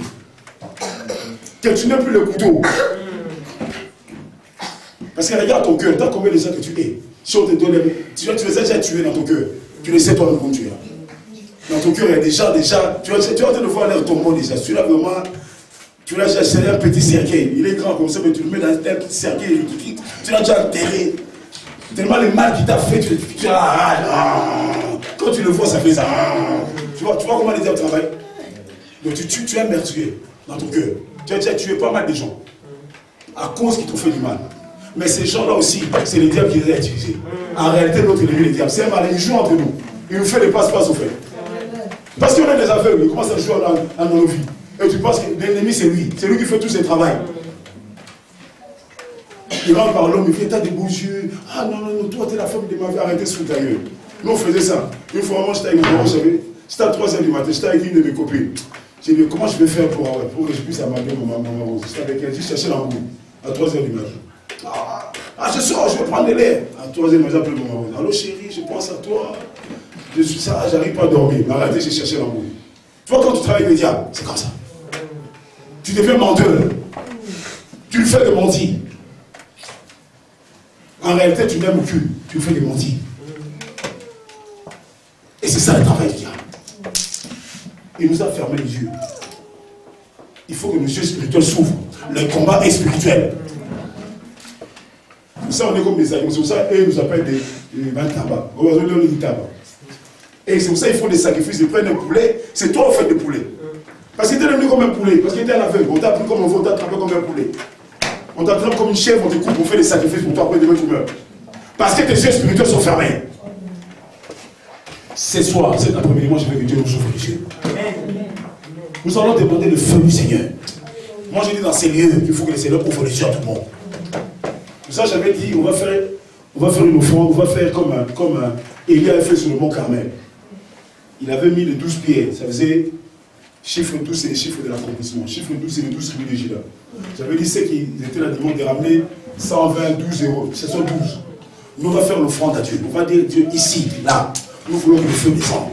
Que tu n'aies plus le couteau. Parce que regarde ton cœur, tant combien de gens que tu es. Si on te donne, tu les as déjà tués dans ton cœur. Tu le sais toi-même comme tu es. Dans ton cœur, il y a déjà, tu es en train de voir l'air tomber déjà. Tu l'as vraiment, tu l'as déjà serré un petit cercueil. Il est grand comme ça, mais tu le mets dans un petit cercueil. Tu l'as déjà enterré. Tellement le mal qui t'a fait, tu quand tu le vois, ça fait ça. Tu vois comment les diables travaillent. Donc tu es meurtrier dans ton cœur. Tu as déjà tué pas mal de gens. À cause qu'ils t'ont fait du mal. Mais ces gens-là aussi, c'est les diables qui les ont utilisés. En réalité, notre ennemi, les diables, c'est un mal, il joue entre nous. Il nous fait des passe-passe au fait. Parce qu'on est des aveugles, il commence à jouer dans nos vies. Et tu penses que l'ennemi, c'est lui qui fait tous ses travaux. Il rentre par l'homme, il fait t'as des beaux yeux. Ah non, toi, t'es la femme de ma vie, arrêtez de se foutre d'ailleurs. Nous, on faisait ça. Une fois, moi, j'étais avec mon c'était à 3h du matin, j'étais avec une de mes copines. J'ai dit, comment je vais faire pour que je puisse amander ma maman Rose? J'étais avec elle, j'ai cherché l'embout à 3h du matin. Ah, je sors, je vais prendre l'air. À 3h, j'appelle mon maman. Allô chérie, je pense à toi. Je suis ça, j'arrive pas à dormir. Mais arrêtez, j'ai cherché l'embout. Tu vois, quand tu travailles avec le diable, c'est comme ça. Tu deviens menteur. Tu le fais de mentir. En réalité, tu n'aimes aucune. Tu le fais de mentir. Et c'est ça le travail du diable. Il nous a fermé les yeux. Il faut que nos yeux spirituels s'ouvrent. Le combat est spirituel. Pour ça, on est comme des animaux. C'est pour ça qu'ils nous appellent des tabac. On va donner du tabac. Et c'est pour ça qu'ils font des sacrifices. Ils prennent un poulet. C'est toi, en fait, de poulet. Parce qu'il était devenu comme un poulet. Parce qu'il était à l'aveugle. On t'a pris comme un veau, on t'a attrapé comme un poulet. On t'attrape comme une chèvre, on te coupe, on fait des sacrifices pour toi, après demain tu meurs. Parce que tes yeux spirituels sont fermés. Ce soir, cet après-midi, moi je veux que Dieu nous ouvre les yeux. Nous allons demander le feu du Seigneur. Moi je dis dans ces lieux qu'il faut que le Seigneur ouvre les yeux à tout le monde. Pour ça j'avais dit, on va faire une offrande, on va faire comme Élie avait fait sur le mont Carmel. Il avait mis les 12 pierres, ça faisait chiffre 12, c'est les chiffres de l'accomplissement. Chiffre 12, c'est les 12 tribus de Juda. J'avais dit ceux qui étaient là dimanche de ramener 120, 12 euros, ce sont 12. Nous on va faire l'offrande à Dieu. On va dire Dieu ici, là. Nous voulons que le feu descende.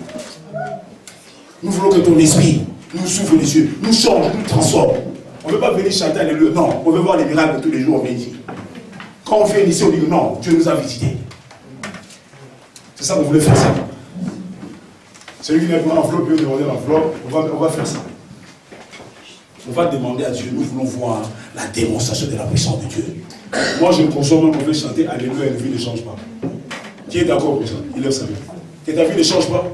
Nous voulons que ton esprit nous ouvre les yeux, nous change, nous transforme. On ne veut pas venir chanter alléluia. Non, on veut voir les miracles tous les jours, on vient ici. Quand on vient ici, on dit que non, Dieu nous a visités. C'est ça qu'on voulait faire ça. Celui qui n'a pas l'enveloppe, peut demander l'enveloppe, on va faire ça. On va demander à Dieu, nous voulons voir la démonstration de la puissance de Dieu. Moi je me consomme, on veut chanter alléluia et la vie ne change pas. Qui est d'accord pour ça? Il lève sa main. Que ta vie ne change pas?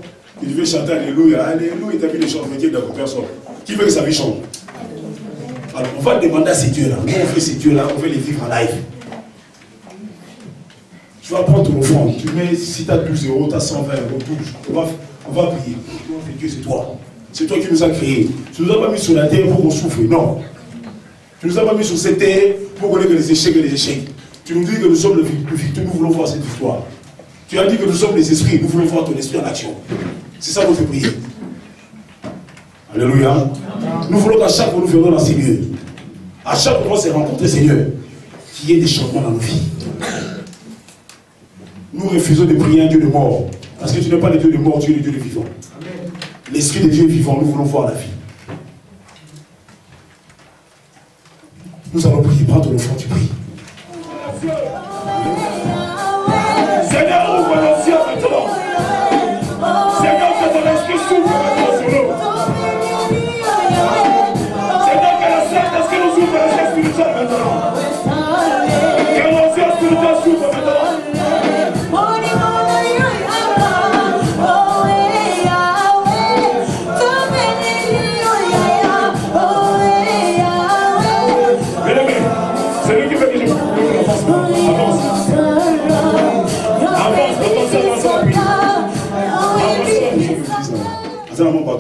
Il veut chanter alléluia, alléluia et ta vie ne change pas. Qui est d'accord? Personne. Qui veut que sa vie change? Alors on va demander à ces dieux-là. Nous on fait ces dieux-là, on veut les vivre en live. Tu vas prendre ton offrande, tu mets, si tu as 12 euros, tu as 120 euros, 12. On va prier. Dieu, c'est toi. C'est toi qui nous as créés. Tu ne nous as pas mis sur la terre pour qu'on souffre. Non. Tu ne nous as pas mis sur cette terre pour qu'on ait que les échecs et les échecs. Tu nous dis que nous sommes le victoire, nous voulons voir cette victoire. Tu as dit que nous sommes les esprits, nous voulons voir ton esprit en action. C'est ça notre prière. Alléluia. Nous voulons qu'à chaque fois nous venons dans ces lieux, à chaque fois qu'on s'est rencontré, Seigneur, qu'il y ait des changements dans nos vies. Nous refusons de prier un Dieu de mort. Parce que tu n'es pas le Dieu de mort, tu es le Dieu de vivant. L'esprit de Dieu est vivant, nous voulons voir la vie. Nous allons prier, prends ton offrande, tu pries. Seigneur, ouvre nos yeux maintenant. Seigneur, que ton esprit s'ouvre maintenant sur nous. Seigneur, que la Sainte-Esprit nous ouvre les yeux spirituels maintenant. Que nos yeux spirituels s'ouvrent maintenant.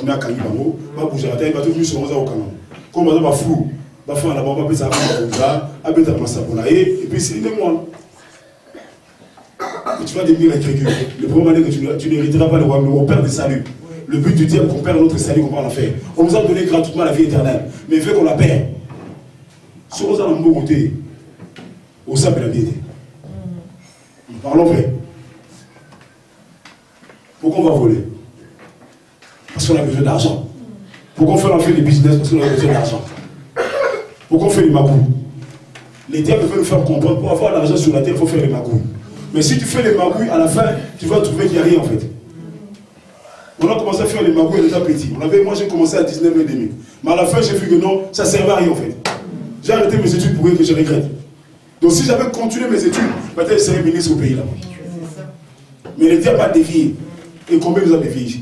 À Kangi Bango, va bouger la tête, va tout venir sur Rosa au Canon. Comme on va flou, va faire la bombe, va faire ça, va faire ça, et puis c'est une mois. Tu vas devenir incrédule. Le problème est que tu n'hériteras pas le royaume, on perd le salut. Le but du diable, qu'on perd notre salut, qu'on va en faire. On nous a donné gratuitement la vie éternelle, mais il veut qu'on la perd. Sur Rosa, on va monter au sein de la vie. Parlons vrai. Pourquoi on va voler? Parce qu'on a besoin d'argent. Pourquoi on fait des business? Parce qu'on a besoin d'argent. Pourquoi on fait les magouilles? Les diables veulent nous faire comprendre, pour avoir l'argent sur la terre, il faut faire les magouilles. Mais si tu fais les magouilles, à la fin, tu vas trouver qu'il n'y a rien en fait. On a commencé à faire les magouilles à l'état petit. Moi j'ai commencé à 19 et demi. Mais à la fin, j'ai vu que non, ça ne servait à rien en fait. J'ai arrêté mes études pour que je regrette. Donc si j'avais continué mes études, peut-être je serais ministre au pays là-bas. Mais le diable a dévié. Et combien vous avez dévié ici?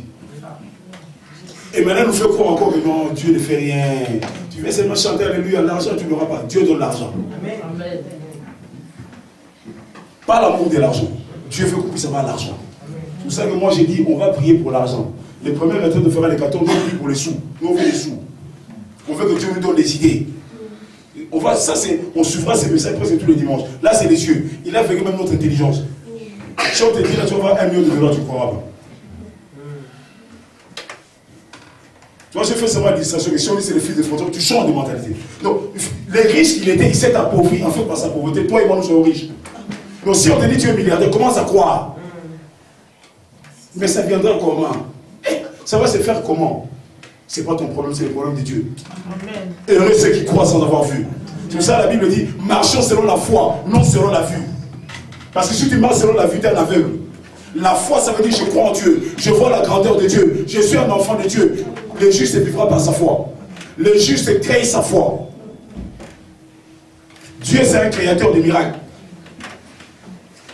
Et maintenant, nous faisons croire encore que non, Dieu ne fait rien. Tu veux seulement chanter alléluia, l'argent, tu ne l'auras pas. Dieu donne l'argent. Pas l'amour de l'argent. Dieu veut qu'on puisse avoir l'argent. C'est pour ça que moi j'ai dit, on va prier pour l'argent. Les premiers retraites de faire les 14, nous on prie pour les sous. Nous on veut les sous. On veut que Dieu nous donne des idées. On suivra ces messages presque tous les dimanches. Là c'est les yeux. Il a fait même notre intelligence. Si on te dit là, tu vas avoir 1 million de dollars, tu ne croiras pas. Tu vois, j'ai fait seulement la distraction, que si on dit c'est le fils de François, tu changes de mentalité. Donc, les riches qu'il était, il s'est appauvri, en fait, par sa pauvreté. Toi et moi, nous sommes riches. Donc, si on te dit tu es milliardaire, commence à croire. Mais ça viendra comment? Ça va se faire comment? Ce n'est pas ton problème, c'est le problème de Dieu. Amen. Et on est ceux qui croient sans avoir vu. C'est pour ça la Bible dit, marchons selon la foi, non selon la vue. Parce que si tu marches selon la vue, tu es un aveugle. La foi, ça veut dire je crois en Dieu, je vois la grandeur de Dieu, je suis un enfant de Dieu. Le juste vivra par sa foi. Le juste crée sa foi. Dieu, c'est un créateur de miracles.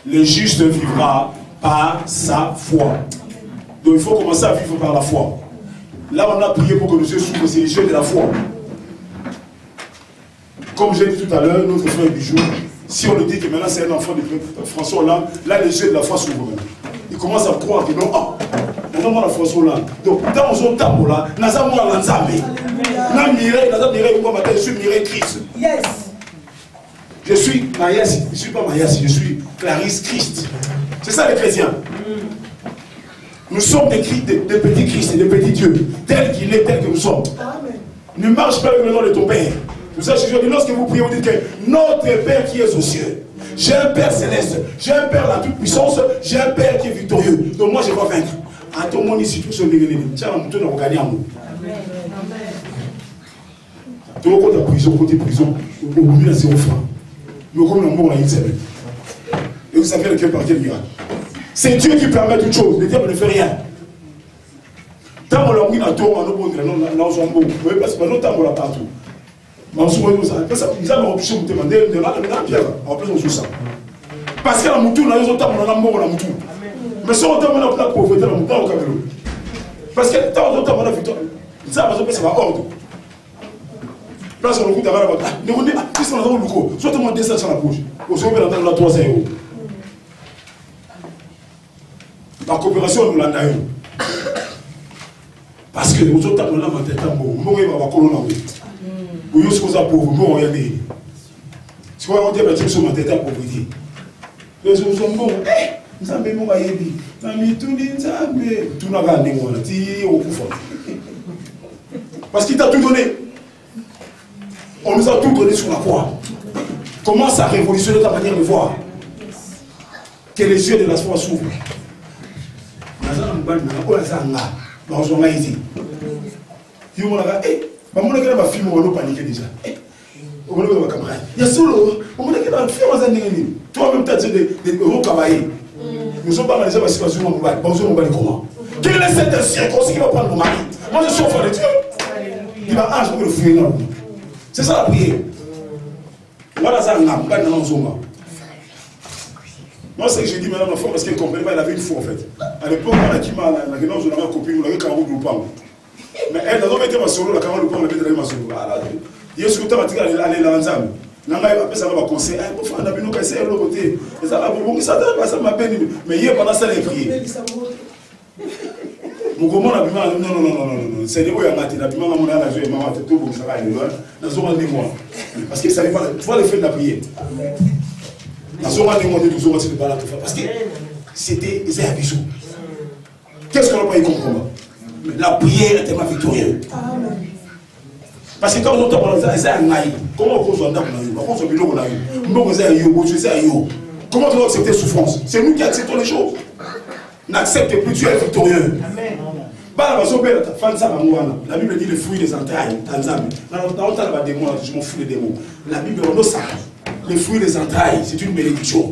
Le juste vivra par sa foi. Donc il faut commencer à vivre par la foi. Là, on a prié pour que nos yeux s'ouvrent, c'est les yeux de la foi. Comme j'ai dit tout à l'heure, notre frère Bijou, si on le dit que maintenant c'est un enfant de François Hollande, là les yeux de la foi s'ouvrent. Il commence à croire que non, naza mwana François Hollande. Donc dans son temps là, naza mwana Nzambe. Na Mireille, naza Mireille kwa matin, je suis Mireille Christ. Yes. Je suis Maïas, je ne suis pas Maïas, je suis Clarisse Christ. C'est ça les chrétiens. Nous sommes des petits Christ, des petits dieux, tels qu'il est, tels que nous sommes. Amen. Ne marche pas avec le nom de ton Père. Vous savez, lorsque vous priez, vous dites que notre Père qui est aux cieux, j'ai un Père céleste, j'ai un Père la toute-puissance, j'ai un Père qui est victorieux. Donc moi je vais vaincre. À tout le monde ici, tout ce que tiens, tout le monde va gagner en nous. Tout le monde est prison, côté prison, au bout de 0 francs. Nous comme l'amour en une semaine. Et vous savez lequel par quel miracle. C'est Dieu qui permet toutes choses. Le diable ne fait rien. Tant qu'on l'a mis dans tour, on a beau dire non, non, on bon. Vous voyez parce que nous temps on l'a partout. Mais on se voit ça. Parce que nous avons empêché de demander de la pierre. En plus on joue ça. Parce que la moutou, nous avons temps on a mort la moutou. Mais si on a la pauvreté, la moutou au Cameroun. Parce que tant on a victoire. Ça va ordre. Place on le coup d'avoir la bataille. Nous on dit qu'est-ce qu'on a dans le coup. Soit on descend sur la bouche. On se met dans la 3 €. La coopération nous l'a donné. Parce que nous autres, nous avons tête à mort. Nous avons colonne. Nous sommes pauvres. Nous avons rien. Si vous avez dit que nous avons tête à pauvreté. Nous sommes bons. Nous avons mis mon aïe. Nous avons mis tout dit. Tout n'a pas gagné. Parce qu'il t'a tout donné. On nous a tout donné sur la croix. Commence à révolutionner ta manière de voir. Que les yeux de la foi s'ouvrent. Nous sommes pas dans les situations comment. Quel est cet circoncis qui va prendre mon mari? Moi je suis enfant de Dieu. Il va ah, je peux le fuir. C'est ça la prière. Voilà ça, moi, c'est que j'ai dit maintenant, ma femme, parce qu'elle ne comprenait pas, elle avait une foi en fait. À l'époque, on a dit, on avait copine, on avait carrément le pan. Mais elle n'a pas été ma solo, la carrément le pan, on avait ma solo. Il y a ce que tu as dit, elle est dans l'ensemble. Après, ça va conseiller. On a vu nous casser l'autre côté. Et ça va, bon, ça m'a peine. Mais hier, pendant ça, elle a prié. Mon comment on a vu, non. C'est des mots à mater. La piment, on a joué, maman, tout bon, ça va aller loin. Dans ce rendez-vous. Parce que ça n'est pas, tu vois l'effet de la prière. Parce que c'était des abusés. Qu'est-ce qu'on a pas eu comme combat? La prière était ma victorieuse. Parce que quand on entend ça, comment on pose un dame? Comment on accepter souffrance? C'est nous qui acceptons les choses. N'accepte plus, tu es victorieux. La Bible dit le fruit des entrailles. Je m'en fous des démons. La Bible dit ça. Les fruits des entrailles, c'est une bénédiction.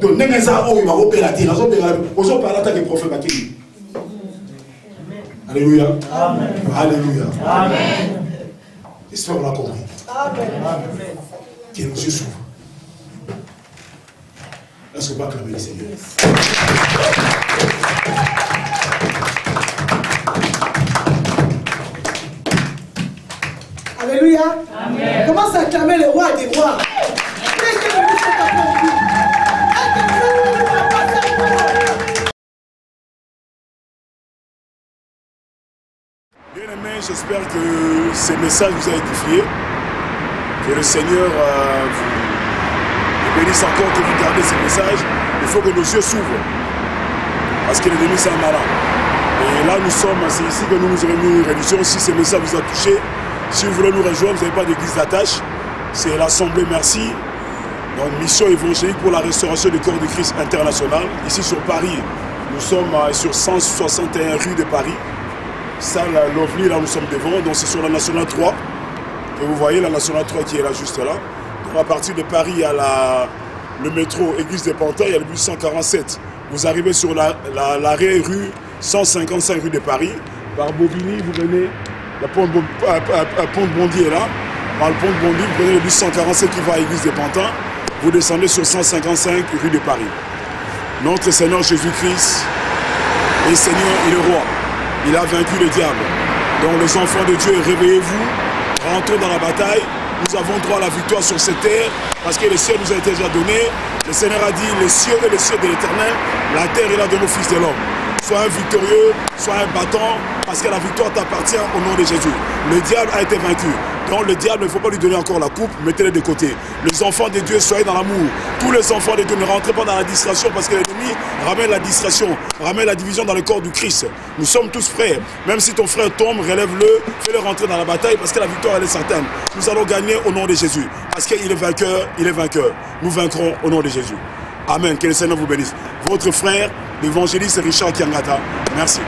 Donc, nous avons opératé, nous avons parlé en tant que prophète. Alléluia. Alléluia. J'espère qu'on a compris. Que nos yeux s'ouvrent. Est-ce qu'on va acclamer le Seigneur? Alléluia. Amen. Commence à acclamer le roi des rois. Bien aimé, j'espère que ces messages vous a édifié. Que le Seigneur vous bénisse encore, que vous gardez ces messages. Il faut que nos yeux s'ouvrent. Parce que l'ennemi c'est un malin. Et là nous sommes, c'est ici que nous nous réunissons. Si ces messages vous ont touché, si vous voulez nous rejoindre, vous n'avez pas d'église d'attache. C'est l'Assemblée Merci. Donc mission évangélique pour la restauration du corps de Christ international. Ici sur Paris, nous sommes sur 161 rue de Paris. Ça, l'OVNI, là nous sommes devant. Donc c'est sur la Nationale 3. Et vous voyez la Nationale 3 qui est là, juste là. Donc à partir de Paris, il y a le métro Église des Pantins, il y a le bus 147. Vous arrivez sur l'arrêt rue 155 rue de Paris. Par Bobigny, vous venez, la pont de Bondy est là. Par le pont de Bondy, vous prenez le bus 147 qui va à l'Église des Pantins. Vous descendez sur 155 rue de Paris. Notre Seigneur Jésus-Christ est Seigneur et le Roi. Il a vaincu le diable. Donc les enfants de Dieu, réveillez-vous, rentrons dans la bataille. Nous avons droit à la victoire sur cette terre parce que le ciel nous a été déjà donné. Le Seigneur a dit, les cieux et les cieux de l'Éternel, la terre est là de nos fils de l'homme. sois un victorieux, sois un battant, parce que la victoire t'appartient au nom de Jésus. Le diable a été vaincu. Donc le diable, il ne faut pas lui donner encore la coupe, mettez-le de côté. Les enfants de Dieu, soyez dans l'amour. Tous les enfants de Dieu, ne rentrez pas dans la distraction, parce que l'ennemi ramène la distraction, ramène la division dans le corps du Christ. Nous sommes tous frères. Même si ton frère tombe, relève-le, fais-le rentrer dans la bataille, parce que la victoire, elle est certaine. Nous allons gagner au nom de Jésus. Parce qu'il est vainqueur, il est vainqueur. Nous vaincrons au nom de Jésus. Amen. Que le Seigneur vous bénisse. Votre frère, l'évangéliste Richard Kiangata. Merci.